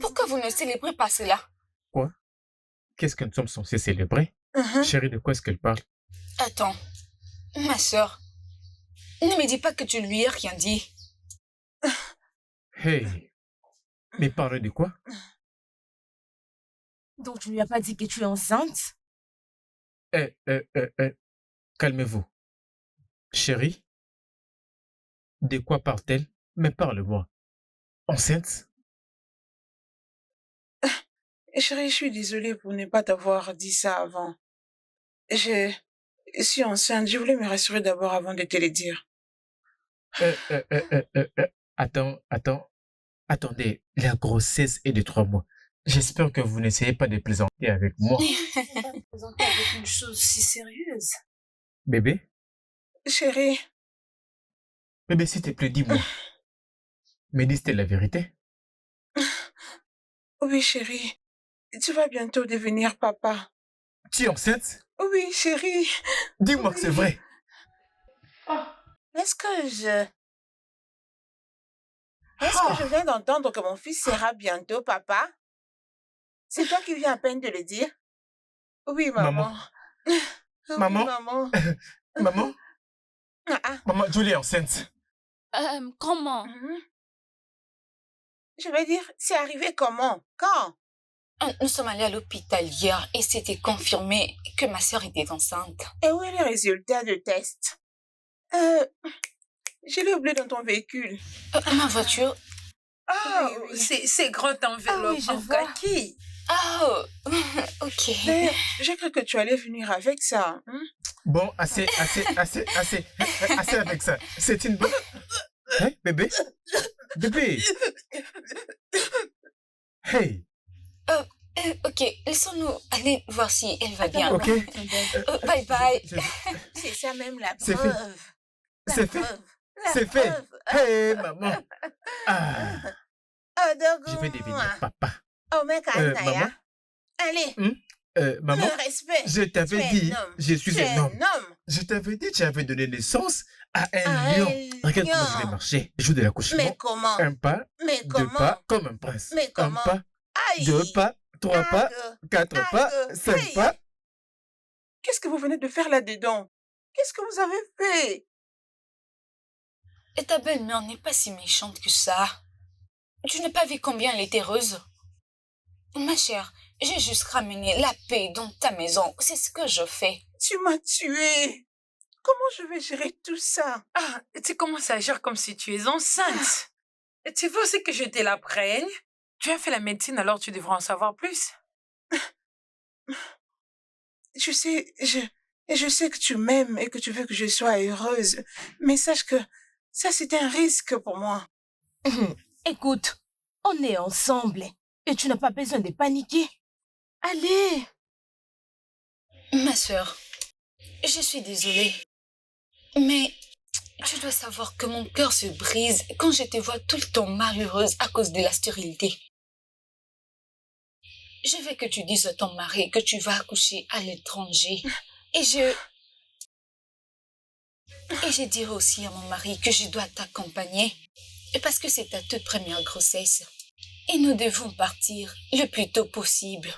Pourquoi vous ne célébrez pas cela? Quoi? Qu'est-ce que nous sommes censés célébrer? Chérie, de quoi est-ce qu'elle parle? Attends, ma sœur, ne me dis pas que tu lui as rien dit. Hey! Mais parle de quoi? Donc tu lui as pas dit que tu es enceinte? Calmez-vous. Chérie, de quoi parle-t-elle? Mais parle-moi. Enceinte? Chérie, je suis désolée pour ne pas t'avoir dit ça avant. Je suis enceinte, je voulais me rassurer d'abord avant de te le dire. Attendez, la grossesse est de 3 mois. J'espère que vous n'essayez pas de plaisanter avec moi. Présenter avec une chose si sérieuse. Bébé, Chérie, s'il te plaît, dis-moi. Mais dis-t-elle la vérité? oui chérie, tu vas bientôt devenir papa. Tu es enceinte? Oui chérie. Dis-moi que c'est vrai. Est-ce que je viens d'entendre que mon fils sera bientôt papa? C'est toi qui viens à peine de le dire? Oui, maman. Oui, Maman? maman. Maman? Ah, Maman, Julie est enceinte. Comment? Je veux dire, c'est arrivé comment? Quand? Nous sommes allés à l'hôpital hier et c'était confirmé que ma sœur était enceinte. Et où est le résultat de test? Je l'ai oublié dans ton véhicule. Ma voiture? Ah, Oui. c'est grand enveloppe je en vois. kaki. Ah, ok. D'ailleurs, j'ai cru que tu allais venir avec ça. Bon, assez avec ça. C'est une bonne... Hein, bébé? Bébé! Hey! Ok, laissons-nous aller voir si elle va bien. Ok. Bye bye. C'est ça même la C'est preuve. fait. C'est fait. C'est fait. Hey, maman. Ah, Oh, Dogo. je vais devenir papa. Oh, mec, maman? Allez, Maman, le respect. je t'avais Tu es dit, un homme. je suis Tu es un homme. homme. Je t'avais dit, tu avais donné naissance à À un lion. un Regarde comment lion. je vais marcher. Jour de l'accouchement. Mais comment? Un pas, Mais 2 comment? pas, comme un prince. Mais Un comment? pas, Aïe. 2 pas, 3 pas, Ague. 4 pas, Ague. 5 Hey. pas. Qu'est-ce que vous venez de faire là-dedans? Qu'est-ce que vous avez fait? Et ta belle-mère n'est pas si méchante que ça. Tu n'as pas vu combien elle est heureuse? Ma chère, j'ai juste ramené la paix dans ta maison. C'est ce que je fais. Tu m'as tué. Comment je vais gérer tout ça? Ah, tu commences à agir comme si tu es enceinte. Et tu veux aussi que je te la prenne? Tu as fait la médecine, alors tu devrais en savoir plus. Je sais que tu m'aimes et que tu veux que je sois heureuse. Mais sache que ça, c'est un risque pour moi. Écoute, on est ensemble et tu n'as pas besoin de paniquer. Allez. Ma sœur, je suis désolée. Mais tu dois savoir que mon cœur se brise quand je te vois tout le temps malheureuse à cause de la stérilité. Je veux que tu dises à ton mari que tu vas accoucher à l'étranger. Et Et je dirai aussi à mon mari que je dois t'accompagner. Parce que c'est ta toute première grossesse. Et nous devons partir le plus tôt possible.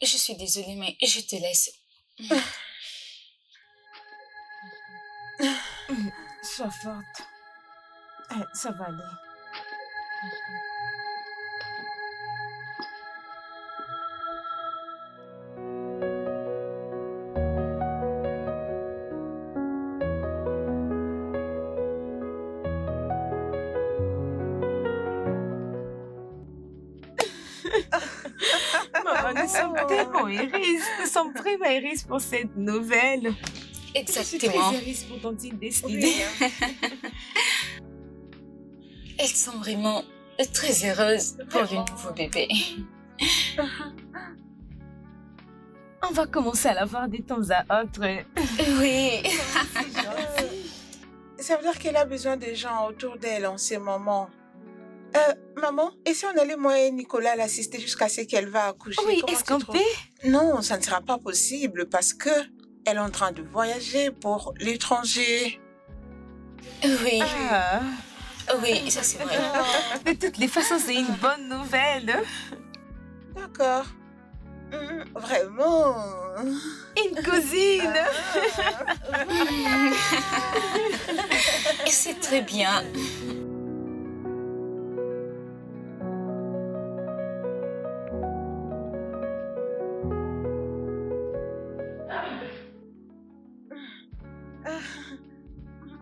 Je suis désolée, mais je te laisse. Sois forte. Ça va aller. Maman, nous sommes tellement heureuse. Nous sommes vraiment heureuses pour cette nouvelle. Exactement. Je suis très heureuse pour ton team Destinée. Oui. Elles sont vraiment très heureuses pour le nouveau bébé. On va commencer à la voir de temps à autre. Oui. Ça veut dire qu'elle a besoin de gens autour d'elle en ces moments. Maman, et si on allait moi et Nicolas l'assister jusqu'à ce qu'elle va accoucher? Oui, comment est-ce tu qu'on trouves? peut? Non, ça ne sera pas possible parce que elle est en train de voyager pour l'étranger. Oui. Ah. Oui, ça c'est vrai. De toutes les façons, c'est une bonne nouvelle. D'accord. Vraiment. Une cousine. Et c'est très bien.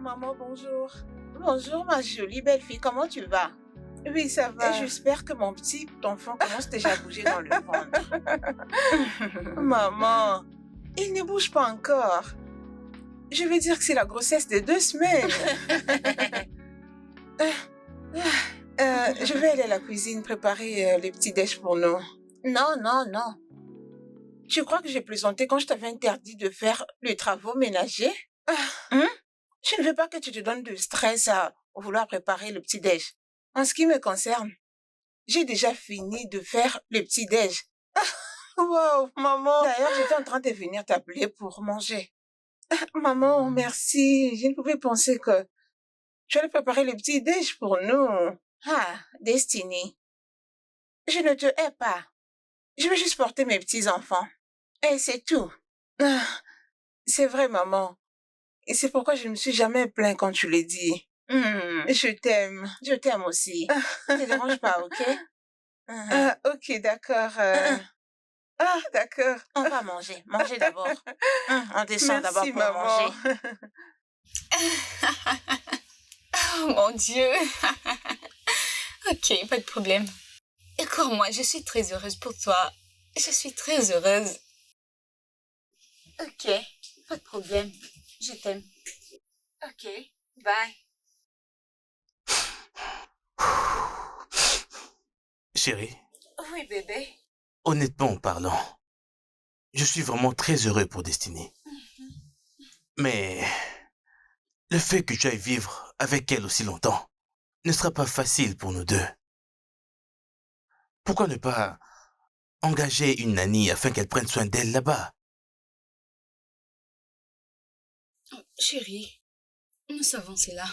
Maman, bonjour. Bonjour, ma jolie belle fille. Comment tu vas? Oui, ça va. Et j'espère que mon petit enfant commence déjà à bouger dans le ventre. Maman, il ne bouge pas encore. Je veux dire que c'est la grossesse de 2 semaines. Je vais aller à la cuisine préparer les petits déj pour nous. Non, non, non. Tu crois que j'ai plaisanté quand je t'avais interdit de faire les travaux ménagers? Je ne veux pas que tu te donnes de stress à vouloir préparer le petit déj. En ce qui me concerne, j'ai déjà fini de faire le petit déj. Wow, maman. D'ailleurs, j'étais en train de venir t'appeler pour manger. Maman, merci. Je ne pouvais penser que tu allais préparer le petit déj pour nous. Ah, Destiny. Je ne te hais pas. Je veux juste porter mes petits-enfants. Et c'est tout. C'est vrai, maman. Et c'est pourquoi je ne me suis jamais plaint quand tu l'as dit. Je t'aime. Je t'aime aussi. Ne te dérange pas, ok? Ok, d'accord. D'accord. On va manger. Manger d'abord. On descend d'abord pour manger. Oh mon Dieu. Ok, pas de problème. Et crois-moi, je suis très heureuse pour toi. Je suis très heureuse. Ok, pas de problème. Je t'aime. Ok, bye. Chérie, Oui, bébé. honnêtement parlant, je suis vraiment très heureux pour Destinée. Mais le fait que tu ailles vivre avec elle aussi longtemps ne sera pas facile pour nous deux. Pourquoi ne pas engager une nanny afin qu'elle prenne soin d'elle là-bas? Chérie, nous savons cela.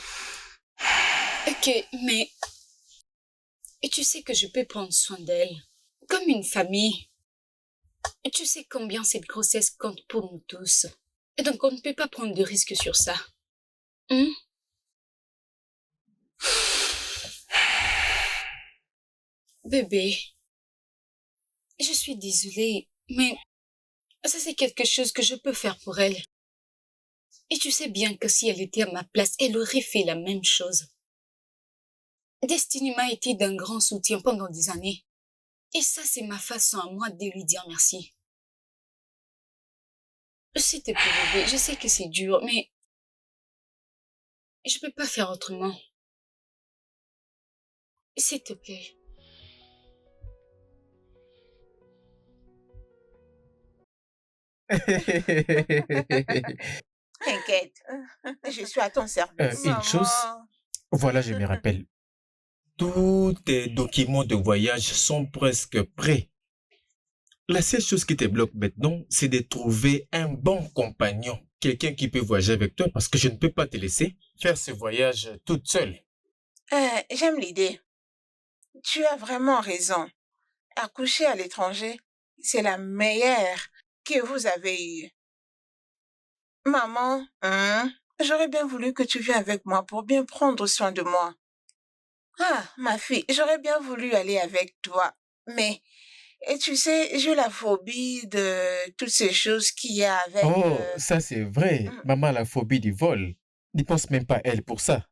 Ok, mais... Et tu sais que je peux prendre soin d'elle, comme une famille. Et tu sais combien cette grossesse compte pour nous tous. Et donc on ne peut pas prendre de risques sur ça. Bébé, je suis désolée, mais ça c'est quelque chose que je peux faire pour elle. Et tu sais bien que si elle était à ma place, elle aurait fait la même chose. Destiny m'a été d'un grand soutien pendant des années. Et ça, c'est ma façon à moi de lui dire merci. S'il te plaît, bébé, je sais que c'est dur, mais je peux pas faire autrement. S'il te plaît. T'inquiète, je suis à ton service. Une chose, voilà, je me rappelle. Tous tes documents de voyage sont presque prêts. La seule chose qui te bloque maintenant, c'est de trouver un bon compagnon quelqu'un qui peut voyager avec toi parce que je ne peux pas te laisser faire ce voyage toute seule. J'aime l'idée. Tu as vraiment raison. Accoucher à l'étranger, c'est la meilleure que vous avez eue. Maman, j'aurais bien voulu que tu viennes avec moi pour bien prendre soin de moi. Ah, ma fille, j'aurais bien voulu aller avec toi, mais et tu sais, j'ai la phobie de toutes ces choses qu'il y a avec... Oh, ça c'est vrai. Maman a la phobie du vol. N'y pense même pas elle pour ça.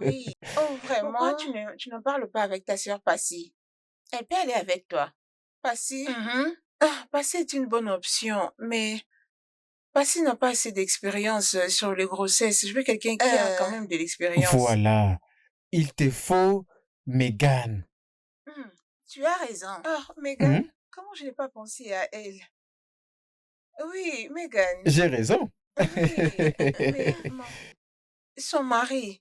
Oui. Oh, vraiment? Pourquoi tu ne parles pas avec ta sœur Passy? Elle peut aller avec toi. Passy? Passy est une bonne option, mais Passy n'a pas assez d'expérience sur les grossesses. Je veux quelqu'un qui a quand même de l'expérience. Voilà. Il te faut Megan. Tu as raison. Oh, Megan, comment je n'ai pas pensé à elle? Oui, Megan. J'ai raison. Oui, mais son mari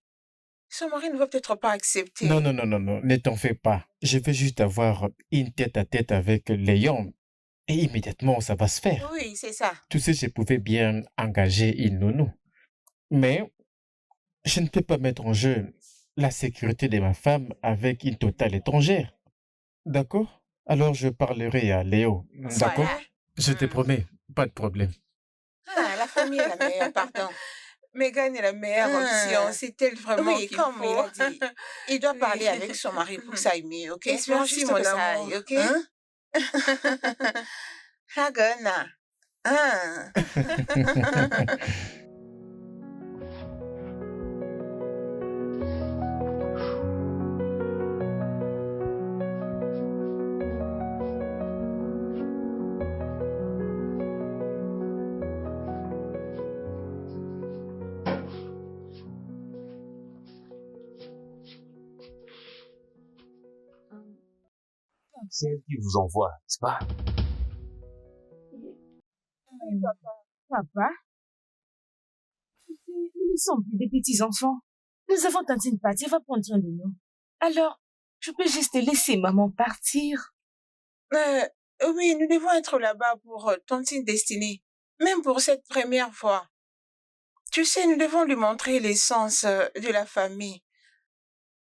ne va peut-être pas accepter. Non, ne t'en fais pas. Je vais juste avoir une tête-à-tête avec Léon. Et immédiatement, ça va se faire. Oui, c'est ça. Tu sais, je pouvais bien engager une nounou. Mais je ne peux pas mettre en jeu la sécurité de ma femme avec une totale étrangère. D'accord? Alors je parlerai à Léo. D'accord? Voilà. Je te promets, pas de problème. Ah, la famille est la meilleure, pardon. Megan est la meilleure option. C'est elle vraiment qu'il faut. Il a dit. Il doit parler avec son mari pour que ça aille mieux, ok? Espérons juste que ça aille, ok? Hagana. C'est elle qui vous envoie, n'est-ce pas? Oui, papa. Papa? Tu sais, nous ne sommes plus des petits-enfants. Nous avons tantine partie, elle va prendre soin de nous. Alors, je peux juste laisser maman partir. Oui, nous devons être là-bas pour Tantine Destinée, même pour cette première fois. Tu sais, nous devons lui montrer l'essence de la famille.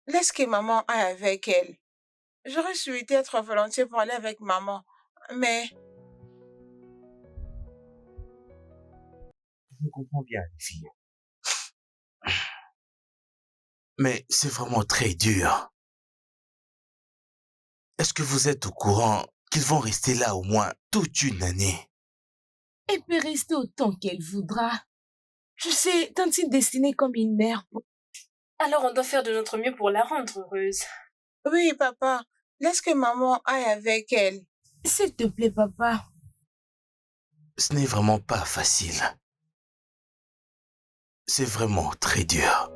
Laisse que maman aille avec elle. J'aurais souhaité être volontiers pour aller avec maman, mais... Je comprends bien, les filles. Mais c'est vraiment très dur. Est-ce que vous êtes au courant qu'ils vont rester là au moins toute une année? Elle peut rester autant qu'elle voudra. Je sais, tantine destinée comme une mère. Alors on doit faire de notre mieux pour la rendre heureuse. Oui, papa, laisse que maman aille avec elle. S'il te plaît, papa. Ce n'est vraiment pas facile. C'est vraiment très dur.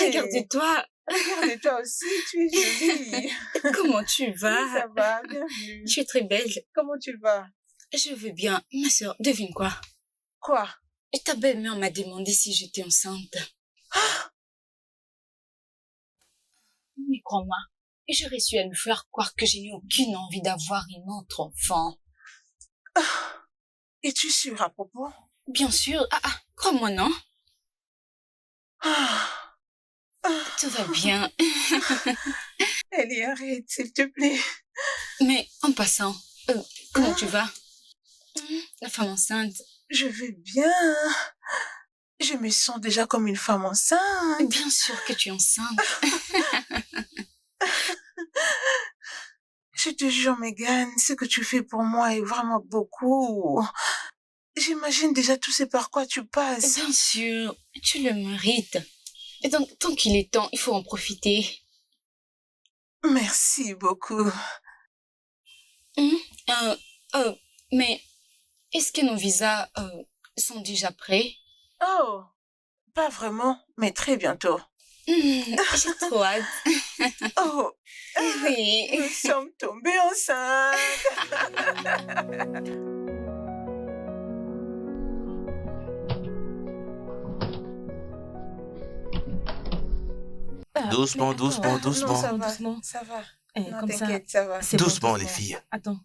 Regarde-toi. Regarde-toi aussi, tu es jolie. Comment tu vas? Oui, ça va, bienvenue. Tu es très belle. Comment tu vas? Je vais bien. Ma sœur, devine quoi? Quoi? Ta belle-mère m'a demandé si j'étais enceinte. Mais crois-moi, j'aurais su à lui faire croire que je n'ai aucune envie d'avoir un autre enfant. Es-tu sûre à propos? Bien sûr. Crois-moi, non? Tout va bien. Ellie, arrête, s'il te plaît. Mais en passant, comment tu vas? La femme enceinte. Je vais bien. Je me sens déjà comme une femme enceinte. Bien sûr que tu es enceinte. Je te jure, Megan, ce que tu fais pour moi est vraiment beaucoup. J'imagine déjà tout ce par quoi tu passes. Bien sûr, tu le mérites. Et donc, tant qu'il est temps, il faut en profiter. Merci beaucoup. Mais est-ce que nos visas sont déjà prêts? Oh, pas vraiment, mais très bientôt. J'ai trop hâte. Oh, Oui. nous sommes tombés enceintes. Ah, Doucement, mais doucement, attends, doucement. Non, ça va, doucement. ça va. Non, Comme ça, t'inquiète, ça va. c'est bon. Doucement, les filles. Attends.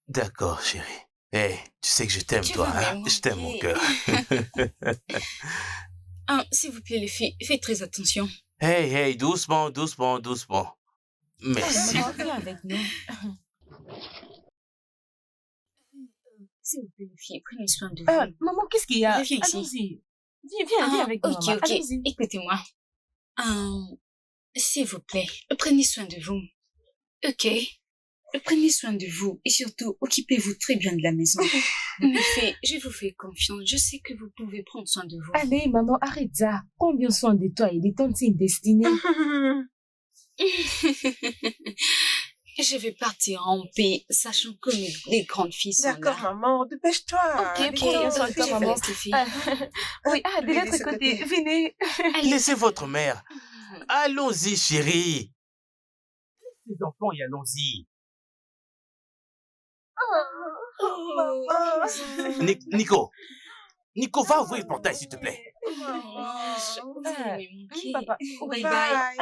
D'accord, chérie. Hey, tu sais que je t'aime, Tu toi, vas hein? me Je t'aime, mon manquer. cœur. Ah, s'il vous plaît, les filles, faites très attention. Hey, hey, doucement, doucement, doucement. Merci. Maman, viens avec nous. S'il vous plaît, les filles, prenez soin de vous. Maman, qu'est-ce qu'il y a? Viens ici. Allons-y. Viens avec nous, ok, maman. ok. Allons-y. Écoutez-moi. S'il vous plaît, prenez soin de vous. Ok? Prenez soin de vous et surtout, occupez-vous très bien de la maison. En effet, je vous fais confiance. Je sais que vous pouvez prendre soin de vous. Allez, maman, arrête ça. Prends bien soin de toi et de ton signe destiné. Je vais partir en paix, sachant que les grandes filles sont D'accord, là. maman, dépêche-toi. Ok, prends soin de toi, je maman. laisse les filles. Oui, de Oui, de l'autre ce côté. côté. Venez. Laissez votre mère. Allons-y, chérie. Les enfants, et allons-y. Nico. Nico, va ouvrir le portail, s'il te plaît. Vous allez me manquer. Papa. Bye Bye. bye.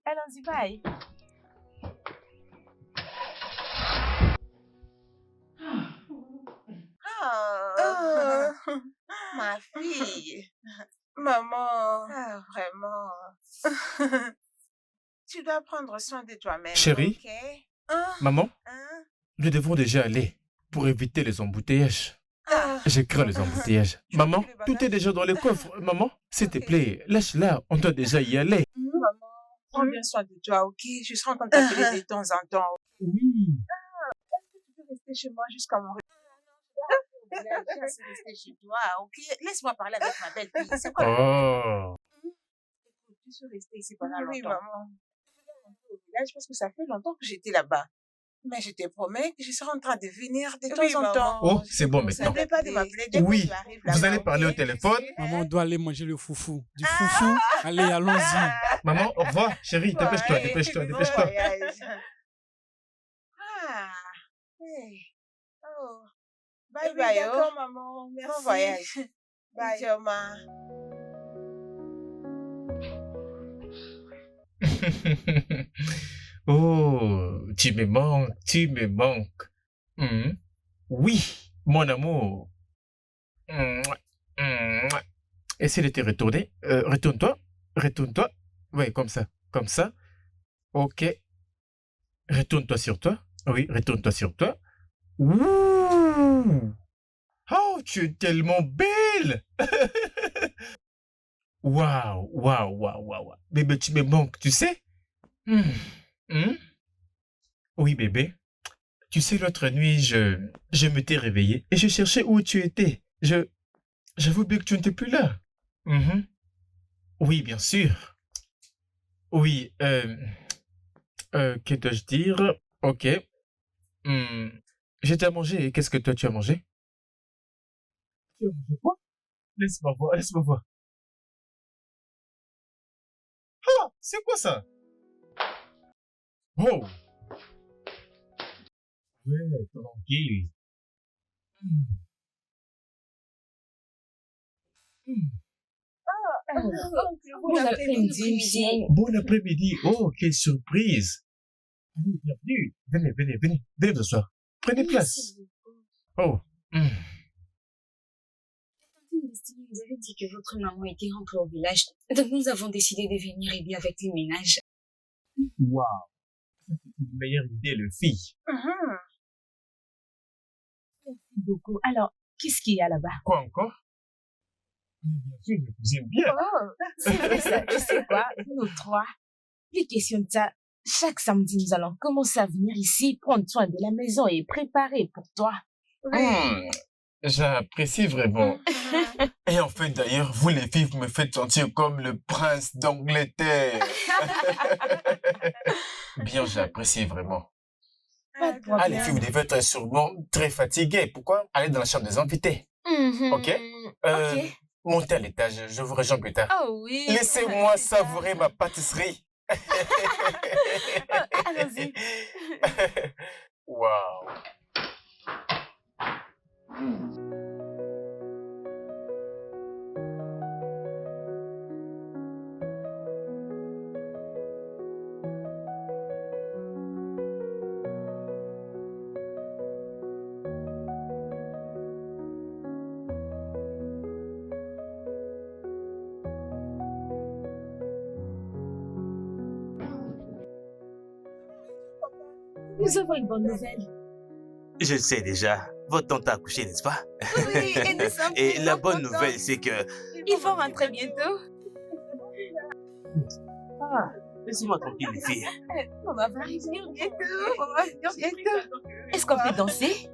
Allons-y, bye. Ah, ma fille. Maman, vraiment. Tu dois prendre soin de toi-même. Chérie? Ok? Hein? Maman, Hein? nous devons déjà aller pour éviter les embouteillages. Ah, Je crains les embouteillages. Maman, les tout est bagages. déjà dans les coffres. Maman, s'il te plaît, lâche-la. On doit déjà y aller. maman, prends bien soin de toi, ok? Je serai en train de t'appeler de temps en temps. Oui. Tu peux rester chez moi jusqu'à mon retour. Je vais rester chez toi, ok? Laisse-moi parler avec ma belle-fille. C'est quoi? Oh. Tu peux rester ici pendant longtemps. Oui, maman. Au village parce que ça fait longtemps que j'étais là-bas. Mais je te promets que je serai en train de venir de temps en temps. Oh, c'est bon maintenant. N'oublie pas de m'appeler dès que Oui. tu arrives Vous là-bas, allez parler ok? au téléphone. Maman, on doit aller manger le foufou. Du foufou. Allez, allons-y. Maman, au revoir. Chérie, dépêche-toi, Ouais, dépêche-toi, bon dépêche-toi. voyage. Ah, hey. Oh. Bye bye, d'accord, maman. Merci. Bon voyage. Bye. Joma. Oh, tu me manques, tu me manques. Oui, mon amour. Mouah, mouah. Essaie de te retourner. Retourne-toi, retourne-toi. Oui, comme ça, comme ça. Ok. Retourne-toi sur toi. Oui, retourne-toi sur toi. Ouh! Oh, tu es tellement belle! Waouh, waouh, waouh, waouh. Bébé, tu me manques, tu sais? Oui, bébé. Tu sais, l'autre nuit, je m'étais réveillé et je cherchais où tu étais. J'avoue bien que tu n'étais plus là. Oui, bien sûr. Oui, que dois-je dire? Ok. J'ai déjà mangé. Et qu'est-ce que toi, tu as mangé? Tu as mangé quoi? Laisse-moi voir, laisse-moi voir. Ah, c'est quoi ça? Oh! Ouais, tranquille. Bon après-midi, monsieur. Bon après-midi. Oh, quelle surprise. Allez, bienvenue. Venez, venez, venez. Venez vous asseoir. Prenez place. Oh. Vous avez dit que votre maman était rentrée au village, donc nous avons décidé de venir aider avec les ménages. Waouh. C'est une meilleure idée, le fille. Merci beaucoup. Alors, qu'est-ce qu'il y a là-bas? Quoi encore? Bien sûr, je cuisine bien. Oh, c'est vrai ça. Tu sais quoi? Nous trois, les questions de ça. Chaque samedi, nous allons commencer à venir ici, prendre soin de la maison et préparer pour toi. J'apprécie vraiment. Et en fait, d'ailleurs, vous les filles, vous me faites sentir comme le prince d'Angleterre. Bien, j'apprécie vraiment. Pas de Ah, problème. les filles, vous devez être sûrement très fatiguées. Pourquoi aller dans la chambre des invités? Ok? Ok. Montez à l'étage, je vous rejoins plus tard. Oh oui. Laissez-moi c'est ça. savourer ma pâtisserie. Allons-y. Waouh. Nous avons une bonne nouvelle. Je le sais déjà. Votre tante a accouché, n'est-ce pas? Oui, et nous sommes Et la tellement bonne contents. nouvelle, c'est que... Ils vont rentrer bientôt. Ah, laissez-moi tranquille, les filles. On va revenir bientôt. On va revenir bientôt. Est-ce qu'on peut danser?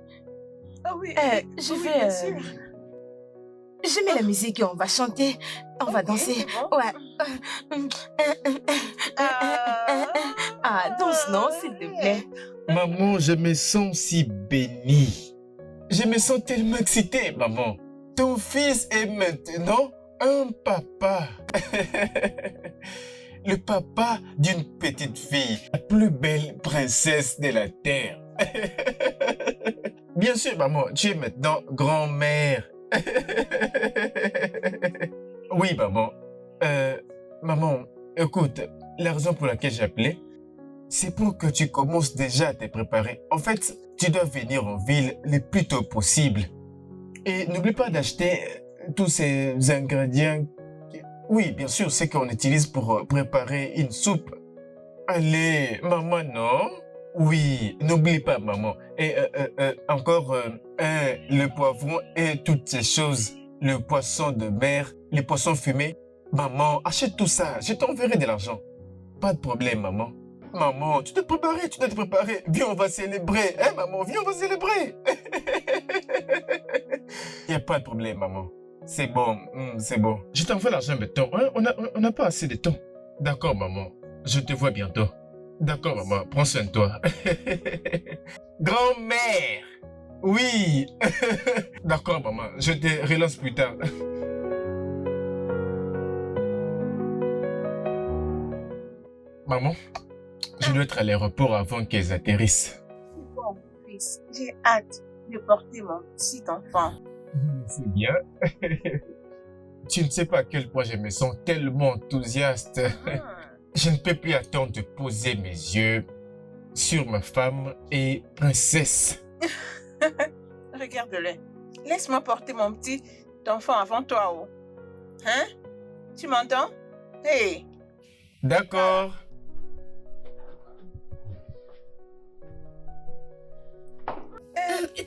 Ah oui, Je oui, vais... bien sûr. Je mets la musique et on va chanter. On va Ok, danser. c'est bon. Ouais. Ah, danse, non, s'il te plaît. Maman, je me sens si béni. Je me sens tellement excité, maman. Ton fils est maintenant un papa. Le papa d'une petite fille, la plus belle princesse de la terre. Bien sûr, maman, tu es maintenant grand-mère. Oui, maman. Maman, écoute, la raison pour laquelle j'appelais, c'est pour que tu commences déjà à te préparer. En fait, tu dois venir en ville le plus tôt possible. Et n'oublie pas d'acheter tous ces ingrédients. Oui, bien sûr, c'est qu'on utilise pour préparer une soupe. Allez, maman, non? Oui, n'oublie pas, maman. Et encore, le poivron et toutes ces choses. Le poisson de mer, les poissons fumés. Maman, achète tout ça. Je t'enverrai de l'argent. Pas de problème, maman. Maman, tu dois te préparer. Viens, on va célébrer. Hein, maman, viens, on va célébrer. Il n'y a pas de problème, maman. C'est bon, c'est bon. Je t'envoie l'argent maintenant. Hein? On n'a pas assez de temps. D'accord, maman. Je te vois bientôt. D'accord, maman. Prends soin de toi. Grand-mère. Oui. D'accord, maman. Je te relance plus tard. Maman, je dois être à l'aéroport avant qu'ils atterrissent. C'est bon, fils. J'ai hâte de porter mon petit enfant. C'est bien. Tu ne sais pas à quel point je me sens tellement enthousiaste. Je ne peux plus attendre de poser mes yeux sur ma femme et princesse. Regarde-le. Laisse-moi porter mon petit enfant avant toi. Oh. Hein? Tu m'entends? Hey! D'accord.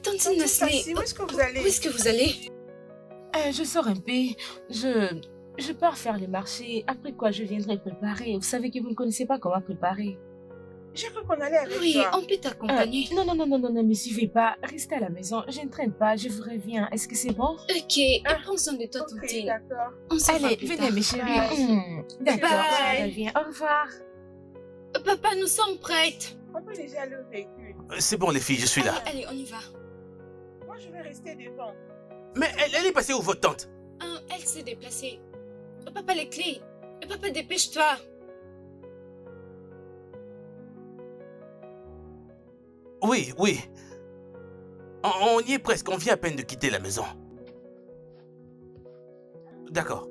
Tante Tante Nasli, Stacy, où est-ce que vous allez? où est-ce que vous allez? Je sors un peu. Je pars faire les marchés. Après quoi, je viendrai préparer. Vous savez que vous ne connaissez pas comment préparer. J'ai cru qu'on allait avec Oui, toi. on peut t'accompagner. Non, ne me suivez pas. Restez à la maison. Je ne traîne pas. Je vous reviens. Est-ce que c'est bon? Ok, prends soin de toi, Ok, Tantine. d'accord. On se voit Allez, plus venez, tard. mes chéris. Bye. D'accord, Bye. je reviens. Au revoir. Papa, nous sommes prêtes. On peut déjà aller au véhicule. C'est bon, les filles, je suis là. Allez, on y va. Moi, je vais rester devant. Mais elle est passée où, votre tante? Elle s'est déplacée. Papa, les clés. Papa, dépêche-toi. Oui, oui. On y est presque, on vient à peine de quitter la maison. D'accord.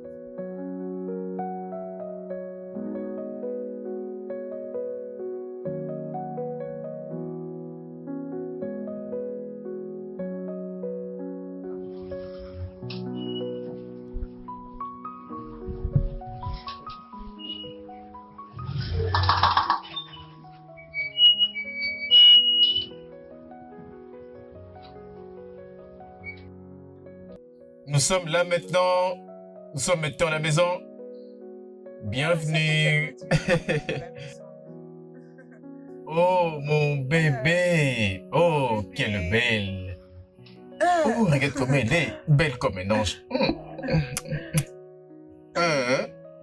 Nous sommes là maintenant. Nous sommes maintenant à la maison. Bienvenue. Oh, mon bébé. Oh, quelle belle. Oh, regarde comme elle est. Belle comme un ange.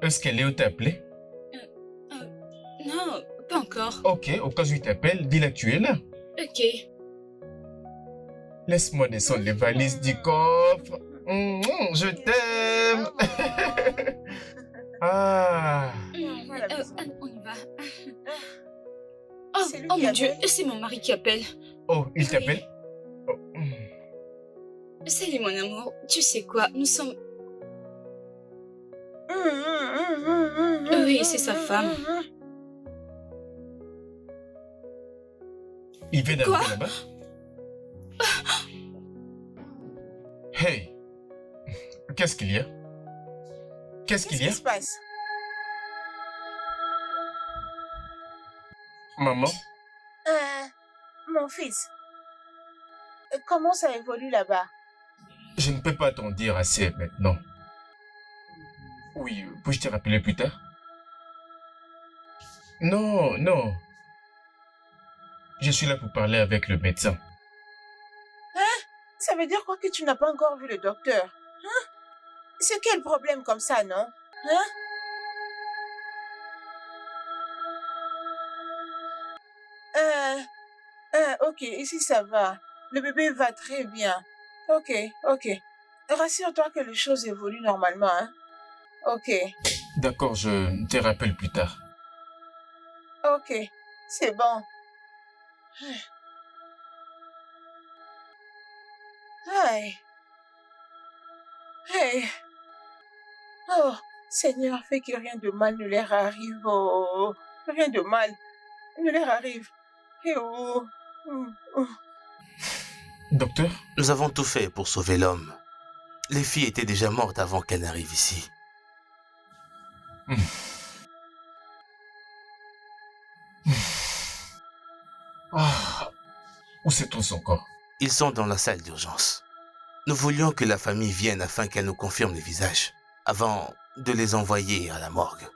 Est-ce qu'elle est où t'appeler? Non, pas encore. Ok, au cas où il t'appelle, dis-la que tu es là. Ok. Laisse-moi descendre les valises du coffre. Je t'aime. Ah. Voilà, On y va. C'est lui Oh qui mon Dieu, appelle. c'est mon mari qui appelle. Oh, il Oui. t'appelle? Oh, Salut mon amour, tu sais quoi, nous sommes... Oui, c'est sa femme. Il vient Quoi? d'arriver là-bas? Hey! Qu'est-ce qu'il y a? Qu'est-ce qu'il Qu'est-ce y a? qui se passe? Maman? Mon fils, comment ça évolue là-bas? Je ne peux pas t'en dire assez maintenant. Oui, puis-je te rappeler plus tard? Non, non. Je suis là pour parler avec le médecin. Ça veut dire quoi que tu n'as pas encore vu le docteur? Hein? C'est quel problème comme ça, non? Hein? Ok, ici ça va. Le bébé va très bien. Ok, ok. Rassure-toi que les choses évoluent normalement, hein? Ok, D'accord, je te rappelle plus tard. ok. C'est bon. Aïe. Hey. Oh, Seigneur, fais que rien de mal ne leur arrive. Oh, rien de mal ne leur arrive. Eh oh. Docteur? Nous avons tout fait pour sauver l'homme. Les filles étaient déjà mortes avant qu'elle n'arrive ici. Ah, où se trouve son corps? Ils sont dans la salle d'urgence. Nous voulions que la famille vienne afin qu'elle nous confirme les visages, avant de les envoyer à la morgue.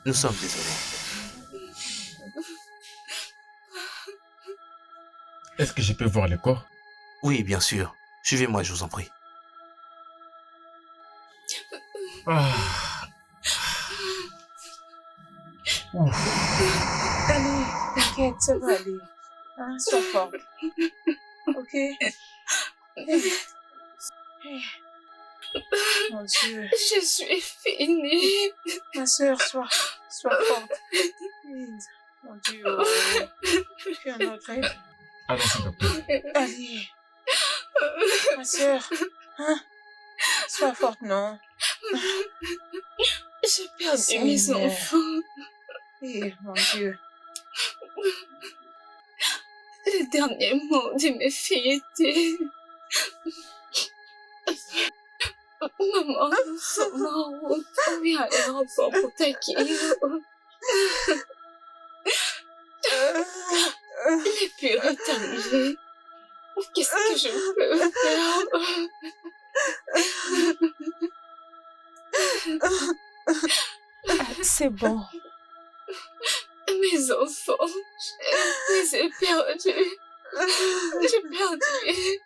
Nous sommes désolés. Est-ce que je peux voir le corps? Oui, bien sûr. Suivez-moi, je vous en prie. Ah. Ouf. Allez, t'inquiète, ça va aller. Hein, sois forte. Ok? Mon Dieu. Je suis finie. Ma soeur, sois forte. Mon Dieu. Fais un autre rêve. Allons-y, docteur. Allez. Ma soeur. Hein? Sois forte, non? J'ai perdu mes Seigneur. enfants. Eh, mon Dieu. Les derniers mots de mes filles étaient... Maman, nous sommes en route. Viens à l'aéroport pour t'accueillir. L'épure est arrivée. Qu'est-ce que je peux faire? C'est bon. Mes enfants, je les ai perdus. J'ai perdu.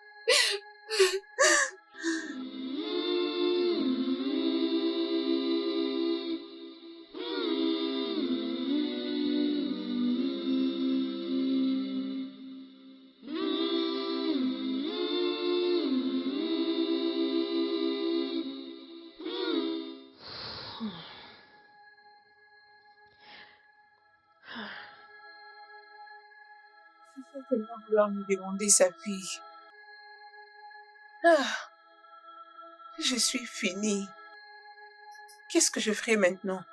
Il faut tellement vouloir me demander sa fille. Ah, je suis finie. Qu'est-ce que je ferai maintenant?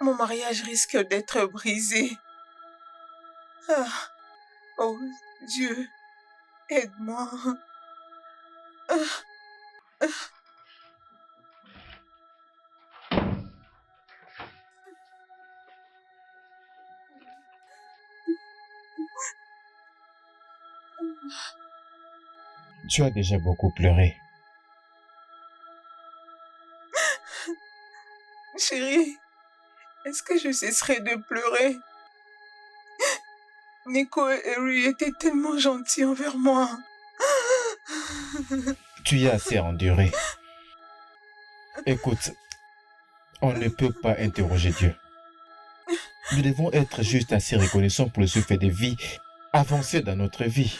Mon mariage risque d'être brisé. Ah, oh Dieu, aide-moi. Ah, ah. Tu as déjà beaucoup pleuré. Chérie, est-ce que je cesserai de pleurer? Nico et Harry étaient tellement gentils envers moi. Tu y as assez enduré. Écoute, on ne peut pas interroger Dieu. Nous devons être juste assez reconnaissants pour le fait des vies avancées dans notre vie.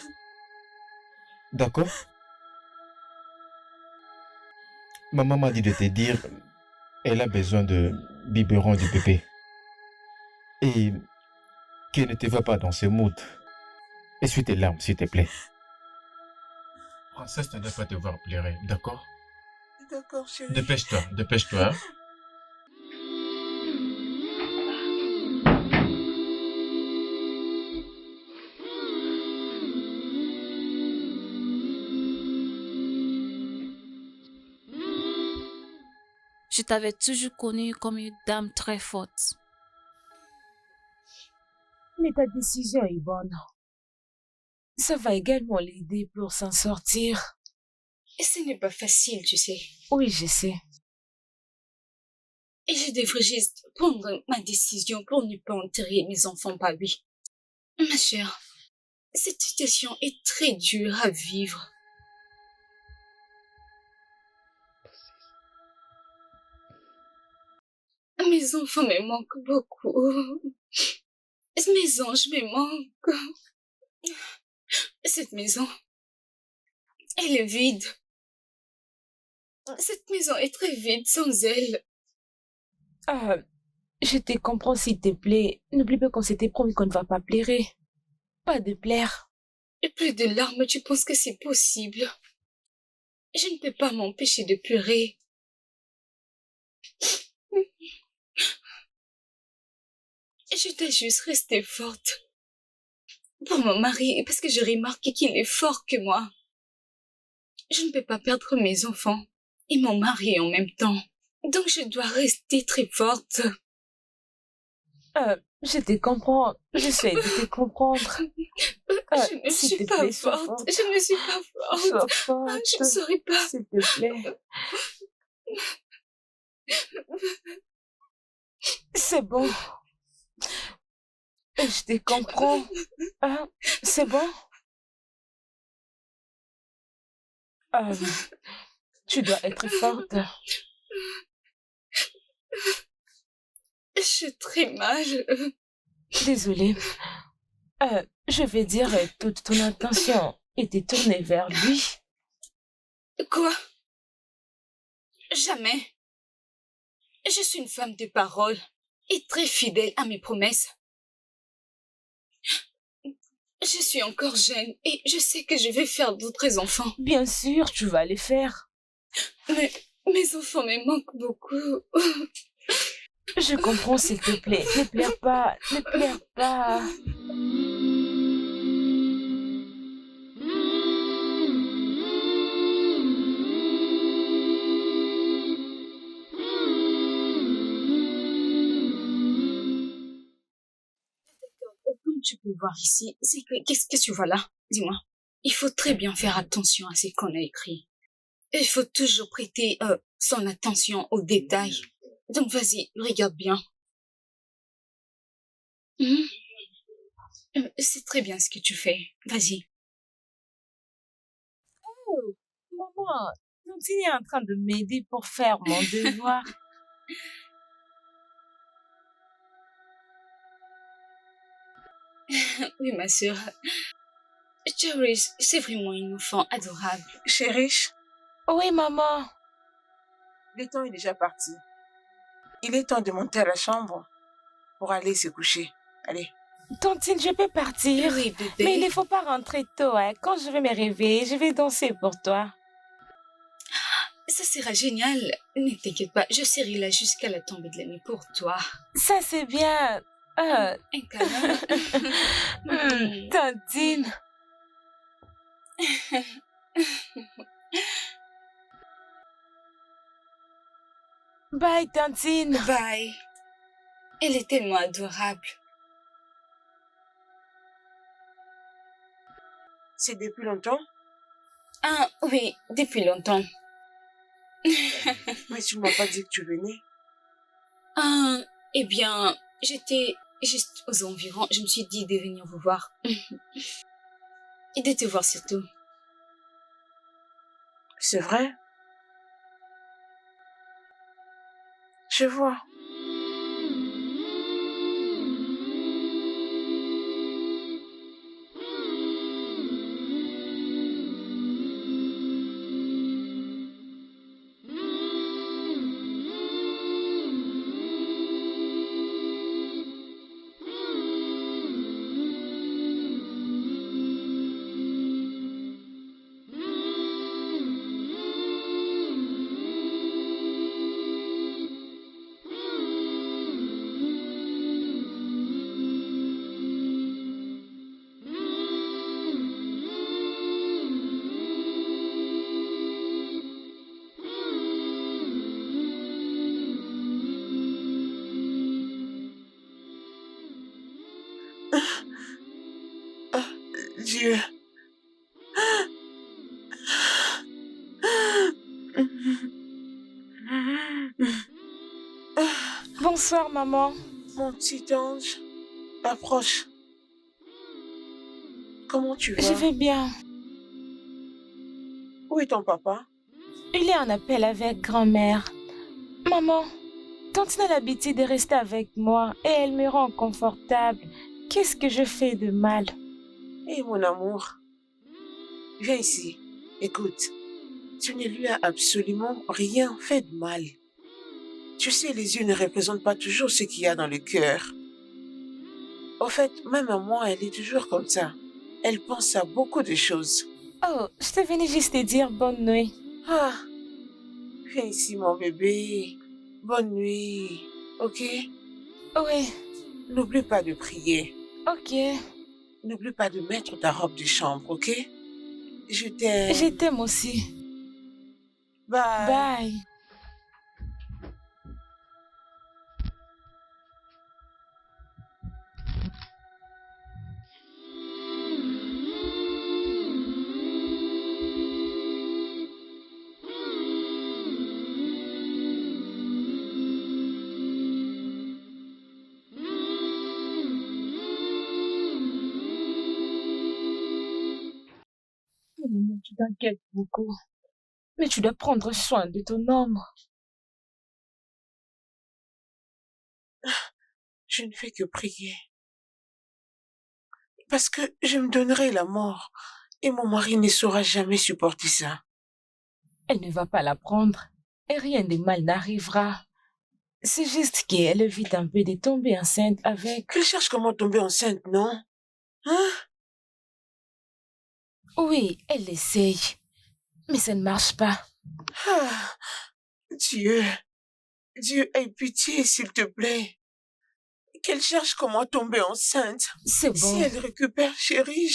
D'accord? Maman m'a dit de te dire, elle a besoin de biberon du bébé. Et qu'elle ne te va pas dans ce mood. Essuie tes larmes, s'il te plaît. Princesse ne doit pas te voir pleurer, d'accord? D'accord, chérie. Dépêche-toi, dépêche-toi. Je t'avais toujours connue comme une dame très forte. Mais ta décision est bonne. Ça va également l'aider pour s'en sortir. Et ce n'est pas facile, tu sais. Oui, je sais. Et je devrais juste prendre ma décision pour ne pas enterrer mes enfants par lui. Ma chère, cette situation est très dure à vivre. Mes enfants me manquent beaucoup. Mes anges me manquent. Cette maison, elle est vide. Cette maison est très vide sans elle. Ah, je te comprends, s'il te plaît. N'oublie pas qu'on s'était promis qu'on ne va pas pleurer. Pas de pleurs. Et plus de larmes, tu penses que c'est possible? Je ne peux pas m'empêcher de pleurer. Je dois juste rester forte. Pour mon mari, parce que j'ai remarqué qu'il est fort que moi. Je ne peux pas perdre mes enfants et mon mari en même temps. Donc je dois rester très forte. Je te comprends. J'essaie de te comprendre. Je ne suis pas forte. Je ne suis pas forte. Sois forte. Je ne saurais pas. S'il te plaît. C'est bon. Je te comprends. C'est bon? Tu dois être forte. Je suis très mal. Désolée. Je vais dire toute ton attention était tournée vers lui. Quoi? Jamais. Je suis une femme de parole et très fidèle à mes promesses. Je suis encore jeune et je sais que je vais faire d'autres enfants. Bien sûr, tu vas les faire. Mais mes enfants me manquent beaucoup. Je comprends, s'il te plaît. Ne pleure pas. Ne pleure pas. Comme tu peux voir ici, c'est que qu'est-ce que tu vois là? Dis-moi. Il faut très bien faire attention à ce qu'on a écrit. Il faut toujours prêter son attention aux détails. Donc vas-y, regarde bien. C'est très bien ce que tu fais. Vas-y. Oh, maman, Tantine est en train de m'aider pour faire mon devoir. Oui, ma sœur. Cherish, c'est vraiment une enfant adorable. Chériche, Oui, maman. le temps est déjà parti. Il est temps de monter à la chambre pour aller se coucher. Allez. Tantine, je peux partir. Oui, bébé. Mais il ne faut pas rentrer tôt. Hein. Quand je vais me réveiller, je vais danser pour toi. Ça sera génial. Ne t'inquiète pas, je serai là jusqu'à la tombée de la nuit pour toi. Ça, c'est bien. Un câlin. Tantine. Bye, Tantine. Bye. Elle est tellement adorable. C'est depuis longtemps? Ah oui, depuis longtemps. Mais tu ne m'as pas dit que tu venais. Ah, eh bien, j'étais juste aux environs. Je me suis dit de venir vous voir. Et de te voir surtout. C'est vrai? Je vois. Dieu. Bonsoir, maman. Mon petit ange, approche. Comment tu vas? Je vais bien. Où est ton papa? Il est en appel avec grand-mère. Maman, tantine a l'habitude de rester avec moi et elle me rend confortable. Qu'est-ce que je fais de mal? Hé, mon amour, viens ici. Écoute, tu ne lui as absolument rien fait de mal. Tu sais, les yeux ne représentent pas toujours ce qu'il y a dans le cœur. Au fait, même à moi, elle est toujours comme ça. Elle pense à beaucoup de choses. Oh, je te venais juste te dire bonne nuit. Ah, viens ici, mon bébé. Bonne nuit, ok? Oui, N'oublie pas de prier. ok. N'oublie pas de mettre ta robe de chambre, ok? Je t'aime. Je t'aime aussi. Bye. Bye. Mon amour, tu t'inquiètes beaucoup. Mais tu dois prendre soin de ton homme. Je ne fais que prier. Parce que je me donnerai la mort. Et mon mari ne saura jamais supporter ça. Elle ne va pas la prendre. Et rien de mal n'arrivera. C'est juste qu'elle évite un peu de tomber enceinte avec. Elle cherche comment tomber enceinte, non? Hein? Oui, elle essaye. Mais ça ne marche pas. Ah, Dieu, Dieu, aie pitié, s'il te plaît. Qu'elle cherche comment tomber enceinte. C'est Si bon. elle récupère Chéri,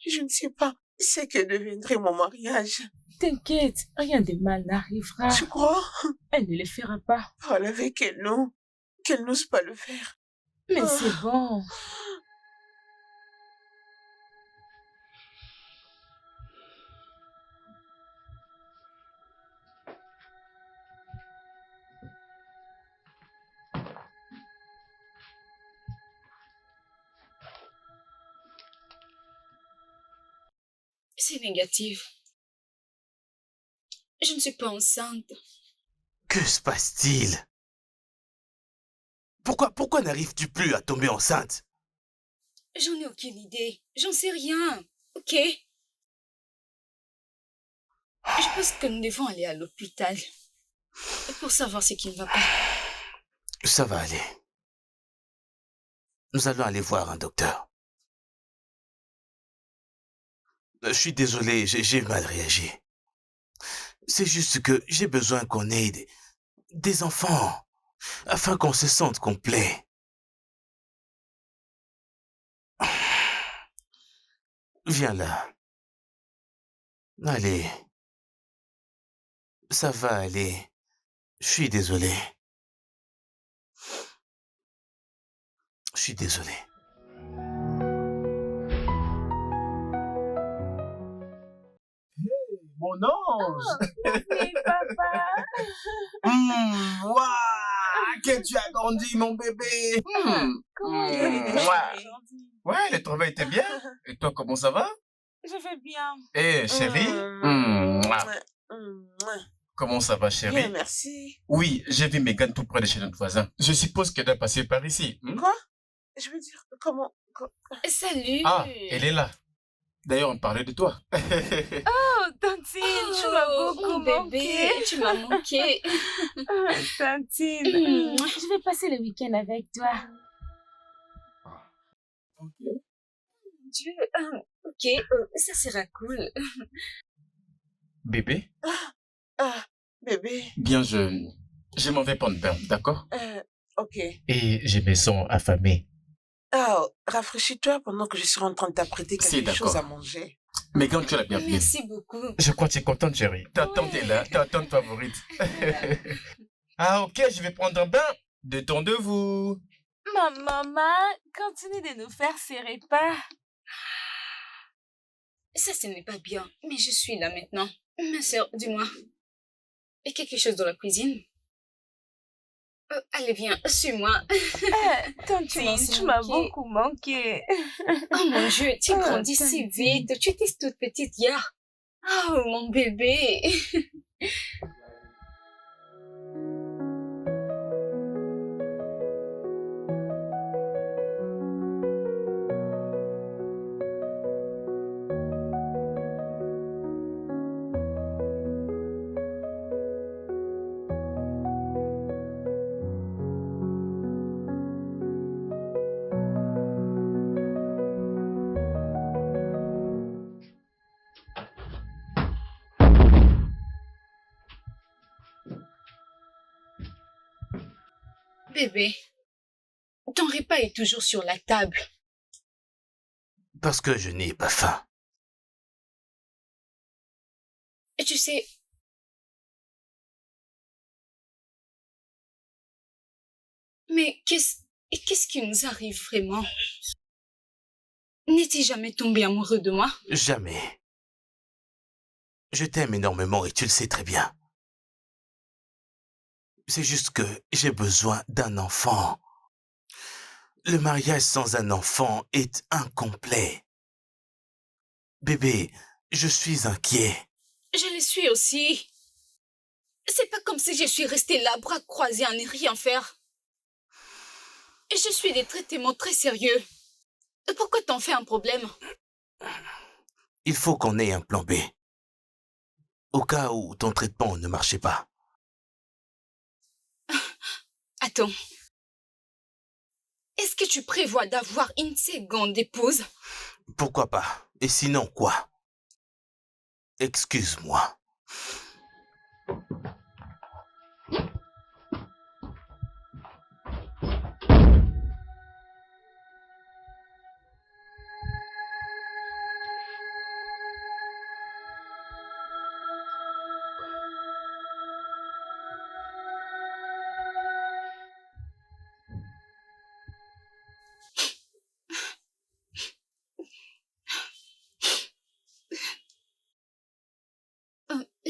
je ne sais pas ce que deviendrait mon mariage. T'inquiète, rien de mal n'arrivera. Tu crois? Elle ne le fera pas. Parle avec elle, non? Qu'elle n'ose pas le faire. Mais Ah. c'est bon. C'est négatif. Je ne suis pas enceinte. Que se passe-t-il? Pourquoi n'arrives-tu plus à tomber enceinte? J'en ai aucune idée. J'en sais rien. Ok? Je pense que nous devons aller à l'hôpital pour savoir ce qui ne va pas. Ça va aller. Nous allons aller voir un docteur. Je suis désolé, j'ai mal réagi. C'est juste que j'ai besoin qu'on ait des enfants, afin qu'on se sente complet. Viens là. Allez. Ça va aller. Je suis désolé. Je suis désolé. Mon ange! Oui, papa. Waouh! Que tu as grandi, mon bébé! Comment tu es Mouah. aujourd'hui? Ouais, le travail était bien. Et toi, comment ça va? Je vais bien. Eh, chérie? Mouah. Comment ça va, chérie? Bien, merci. Oui, j'ai vu Megan tout près de chez notre voisin. Je suppose qu'elle doit passer par ici. Quoi? Je veux dire, comment... Salut. Ah, elle est là. D'ailleurs, on parlait de toi. Oh, Tantine, tu m'as beaucoup mon manqué. bébé, tu m'as manqué. Oh, Tantine, je vais passer le week-end avec toi. Dieu, ok, ça sera cool. Bébé? Ah, bébé. Bien, je m'en vais prendre bain, d'accord? Ok. Et je me sens affamé. Ah, rafraîchis-toi pendant que je suis en train de t'apprêter Si, quelque chose à d'accord. manger. Megan, tu es la bienvenue. Merci beaucoup. Je crois que tu es contente, chérie. Ta tante est là, ta tante favorite. Ah, ok, je vais prendre un bain. Détendez-vous. Ma maman continue de nous faire ces repas. Ça, ce n'est pas bien. Mais je suis là maintenant. Ma sœur, dis-moi. Et quelque chose dans la cuisine? Allez, viens, suis-moi. Tantine, tu m'as beaucoup manqué. Oh mon Dieu, tu grandis si Tantine. vite. Tu étais toute petite hier. Oh, mon bébé. Bébé, ton repas est toujours sur la table. Parce que je n'ai pas faim. Et tu sais, mais qu'est-ce qui nous arrive vraiment? N'es-tu jamais tombé amoureux de moi? Jamais. Je t'aime énormément et tu le sais très bien. C'est juste que j'ai besoin d'un enfant. Le mariage sans un enfant est incomplet. Bébé, je suis inquiet. Je le suis aussi. C'est pas comme si je suis restée là, bras croisés à ne rien faire. Et je suis des traitements très sérieux. Pourquoi t'en fais un problème? Il faut qu'on ait un plan B. Au cas où ton traitement ne marchait pas. Attends. Est-ce que tu prévois d'avoir une seconde épouse? Pourquoi pas? Et sinon quoi? Excuse-moi.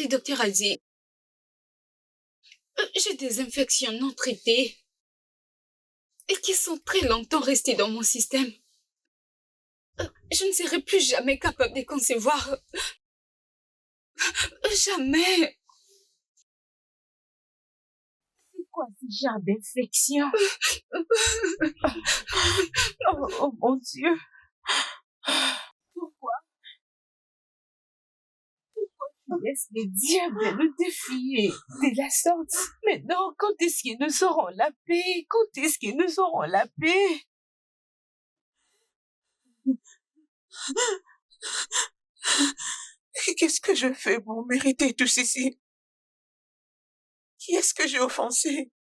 Le docteur a dit... j'ai des infections non traitées et qui sont très longtemps restées dans mon système. Je ne serai plus jamais capable de concevoir. Jamais. C'est quoi ce genre d'infection? Oh mon Dieu. Pourquoi tu laisses les diables nous défier de la sorte? Maintenant, quand est-ce qu'ils nous auront la paix? Quand est-ce qu'ils nous auront la paix? Qu'est-ce que je fais pour mériter tout ceci? Qui est-ce que j'ai offensé?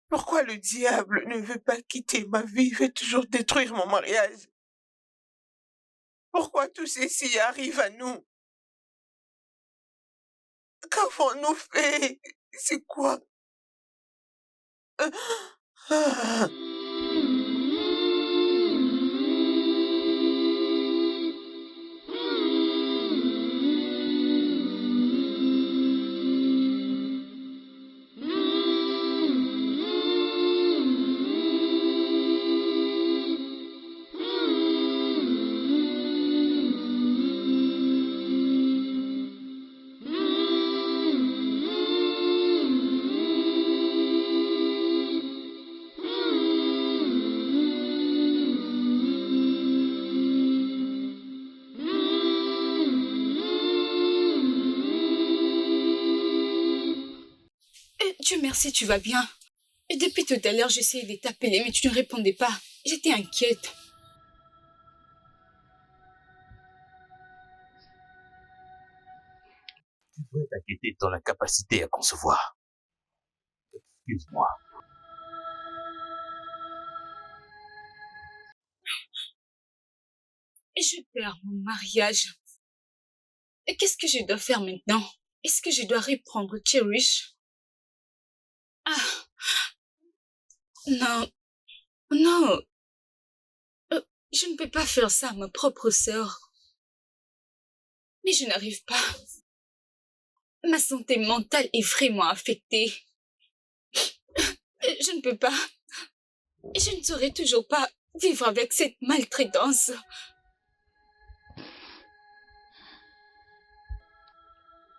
Pourquoi le diable ne veut pas quitter ma vie, veut toujours détruire mon mariage? Pourquoi tout ceci arrive à nous? Qu'avons-nous fait? C'est quoi? Ah. Dieu merci, tu vas bien. Et depuis tout à l'heure, j'essayais de t'appeler, mais tu ne répondais pas. J'étais inquiète. Tu dois t'inquiéter de ton incapacité à concevoir. Excuse-moi. Je perds mon mariage. Et qu'est-ce que je dois faire maintenant? Est-ce que je dois reprendre Cherish? Ah, non, non. Je ne peux pas faire ça à ma propre sœur. Mais je n'arrive pas. Ma santé mentale est vraiment affectée. Je ne peux pas. Je ne saurais toujours pas vivre avec cette maltraitance.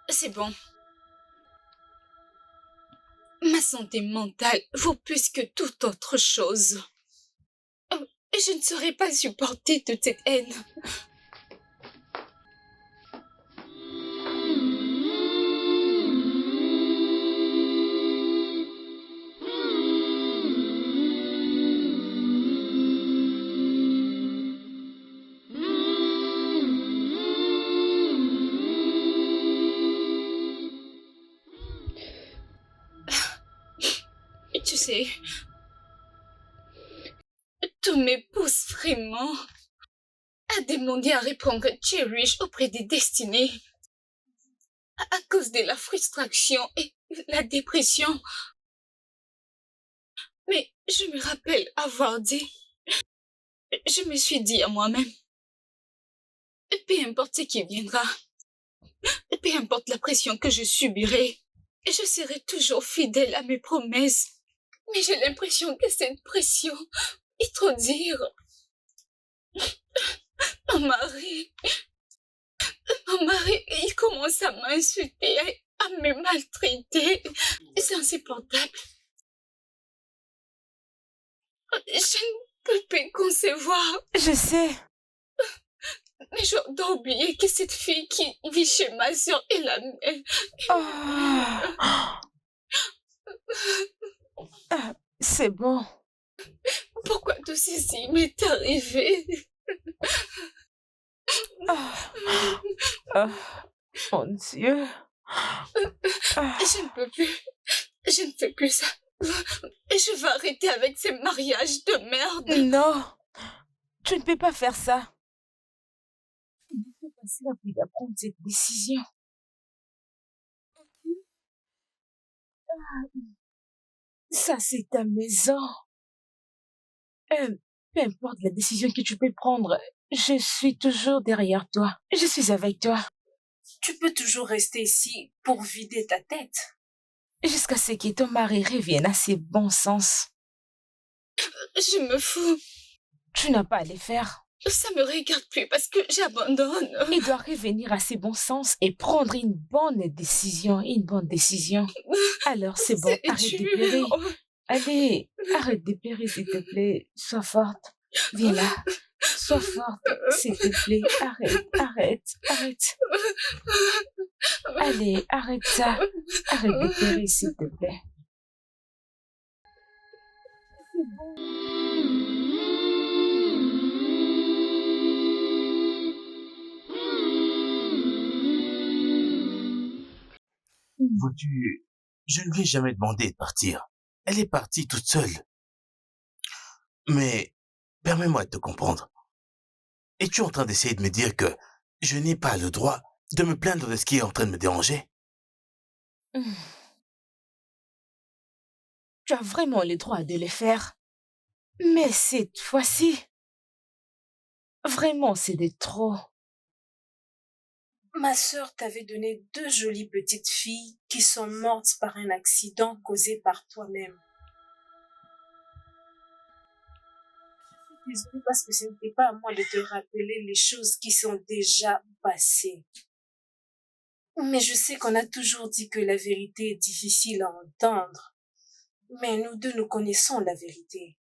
C'est bon. Ma santé mentale vaut plus que toute autre chose. Je ne saurais pas supporter toute cette haine. Tu sais, tout me pousse vraiment à demander à reprendre Cherish auprès des destinées à cause de la frustration et la dépression. Mais je me rappelle avoir dit, je me suis dit à moi-même, peu importe ce qui viendra, peu importe la pression que je subirai, je serai toujours fidèle à mes promesses. Mais j'ai l'impression que cette pression est trop dure. Mon mari, il commence à m'insulter, à me maltraiter. C'est insupportable. Je ne peux plus concevoir. Je sais. Mais je dois oublier que cette fille qui vit chez ma soeur est la mienne. C'est bon. Pourquoi tout ceci m'est arrivé? Mon Dieu. Je ne peux plus. Je ne fais plus ça. Je vais arrêter avec ces mariages de merde. Non. Tu ne peux pas faire ça. Il me fait passer la pluie à prendre cette décision. Ça, c'est ta maison. Peu importe la décision que tu peux prendre, je suis toujours derrière toi. Je suis avec toi. Tu peux toujours rester ici pour vider ta tête. Jusqu'à ce que ton mari revienne à ses bons sens. Je me fous. Tu n'as pas à les faire. Ça me regarde plus parce que j'abandonne. Il doit revenir à ses bons sens et prendre une bonne décision. Alors c'est bon, arrête de pleurer. Allez, arrête de pleurer, s'il te plaît. Sois forte. Viens là. Sois forte, s'il te plaît. Arrête. Allez, arrête ça. Arrête de pleurer, s'il te plaît. C'est bon. Vois-tu, je ne lui ai jamais demandé de partir. Elle est partie toute seule. Mais, permets-moi de te comprendre. Es-tu en train d'essayer de me dire que je n'ai pas le droit de me plaindre de ce qui est en train de me déranger? Tu as vraiment le droit de le faire. Mais cette fois-ci, vraiment, c'est de trop. Ma sœur t'avait donné 2 jolies petites filles qui sont mortes par un accident causé par toi-même. Je suis désolée parce que ce n'était pas à moi de te rappeler les choses qui sont déjà passées. Mais je sais qu'on a toujours dit que la vérité est difficile à entendre. Mais nous deux, nous connaissons la vérité.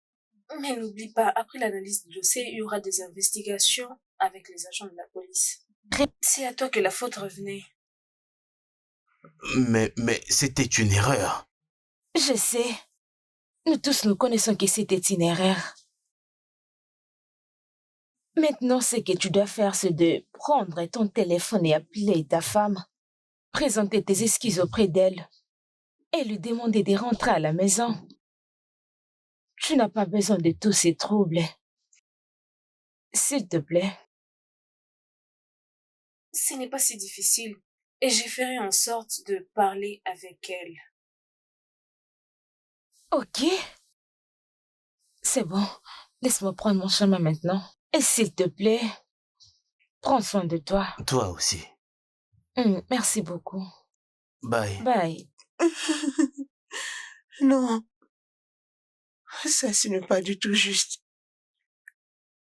Mais n'oublie pas, après l'analyse du dossier, il y aura des investigations avec les agents de la police. C'est à toi que la faute revenait. Mais c'était une erreur. Je sais. Nous tous nous connaissons que c'était une erreur. Maintenant, ce que tu dois faire, c'est de prendre ton téléphone et appeler ta femme, présenter tes excuses auprès d'elle et lui demander de rentrer à la maison. Tu n'as pas besoin de tous ces troubles. S'il te plaît. Ce n'est pas si difficile et j'ai fait en sorte de parler avec elle. Ok. C'est bon. Laisse-moi prendre mon chemin maintenant. Et s'il te plaît, prends soin de toi. Toi aussi. Merci beaucoup. Bye. Bye. Non, ça ce n'est pas du tout juste.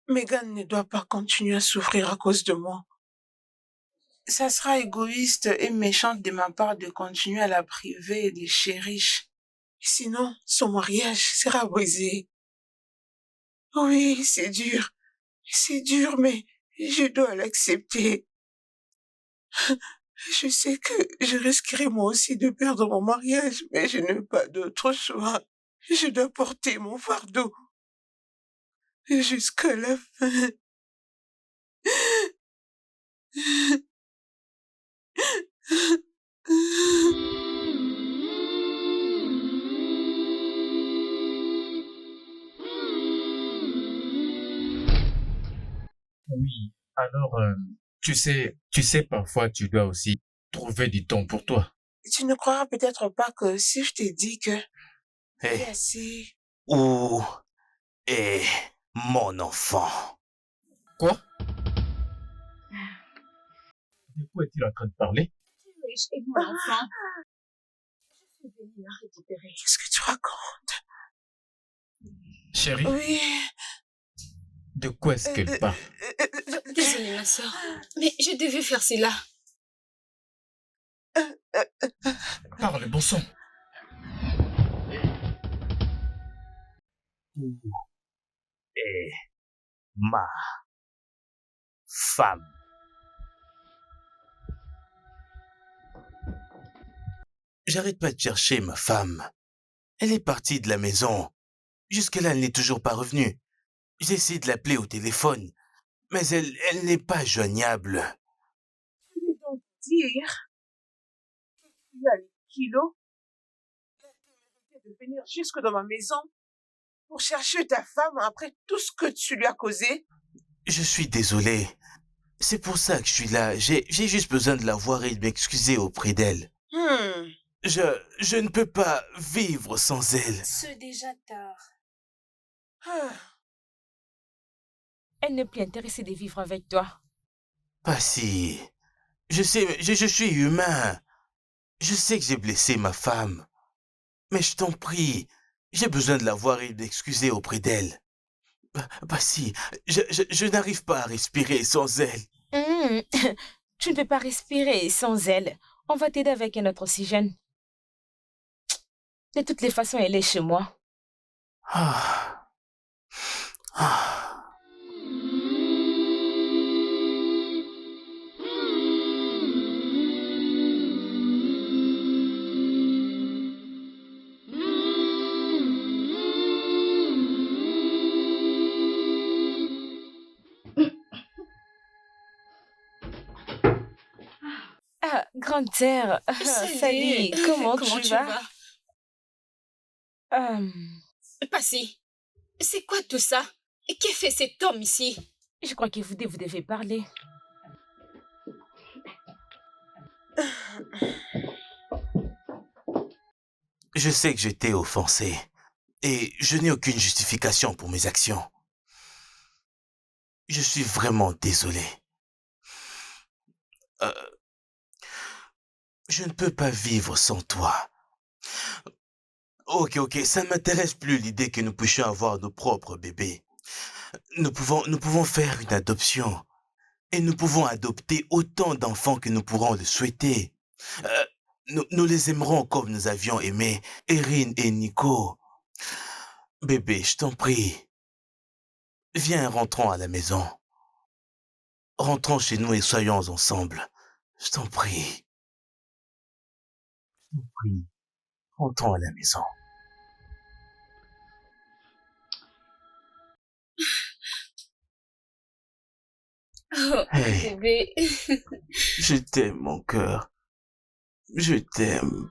Megan ne doit pas continuer à souffrir à cause de moi. Ça sera égoïste et méchant de ma part de continuer à la priver des chériches. Sinon, son mariage sera brisé. Oui, c'est dur, mais je dois l'accepter. Je sais que je risquerai moi aussi de perdre mon mariage, mais je n'ai pas d'autre choix. Je dois porter mon fardeau jusqu'à la fin. Oui, alors, tu sais, parfois tu dois aussi trouver du temps pour toi. Tu ne croiras peut-être pas que si je t'ai dit que Hé, c'est assez... où est mon enfant? Quoi? De quoi est-il en train de parler? Et mon enfant? Je suis venue la récupérer. Qu'est-ce que tu racontes? Chérie, Oui. de quoi est-ce qu'elle parle? Désolée, ma soeur, mais je devais faire cela. Parle, bon sang. Où est ma femme? J'arrête pas de chercher ma femme. Elle est partie de la maison. Jusque-là, elle n'est toujours pas revenue. J'essaie de l'appeler au téléphone, mais elle n'est pas joignable. Tu veux donc dire que tu as les kilos de venir jusque dans ma maison pour chercher ta femme après tout ce que tu lui as causé? Je suis désolé. C'est pour ça que je suis là. J'ai juste besoin de la voir et de m'excuser auprès d'elle. Je ne peux pas vivre sans elle. C'est déjà tard. Elle n'est plus intéressée de vivre avec toi. Pas si. Je sais, je suis humain. Je sais que j'ai blessé ma femme. Mais je t'en prie, j'ai besoin de la voir et d'excuser auprès d'elle. Pas si, je n'arrive pas à respirer sans elle. Tu ne peux pas respirer sans elle. On va t'aider avec un autre oxygène. De toutes les façons, elle est chez moi. Ah. Ah. Ah, grande sœur. Salut, comment tu vas? Passy, c'est quoi tout ça? Qu'est-ce que fait cet homme ici? Je crois que vous devez parler. Je sais que j'étais offensé et je n'ai aucune justification pour mes actions. Je suis vraiment désolé. Je ne peux pas vivre sans toi. Ok, ça ne m'intéresse plus l'idée que nous puissions avoir nos propres bébés. Nous pouvons faire une adoption. Et nous pouvons adopter autant d'enfants que nous pourrons le souhaiter. Nous les aimerons comme nous avions aimé Erin et Nico. Bébé, je t'en prie. Viens, rentrons à la maison. Rentrons chez nous et soyons ensemble. Je t'en prie. Je t'en prie. Rentrons à la maison. Oh, Hey, bébé. je t'aime, mon cœur. Je t'aime.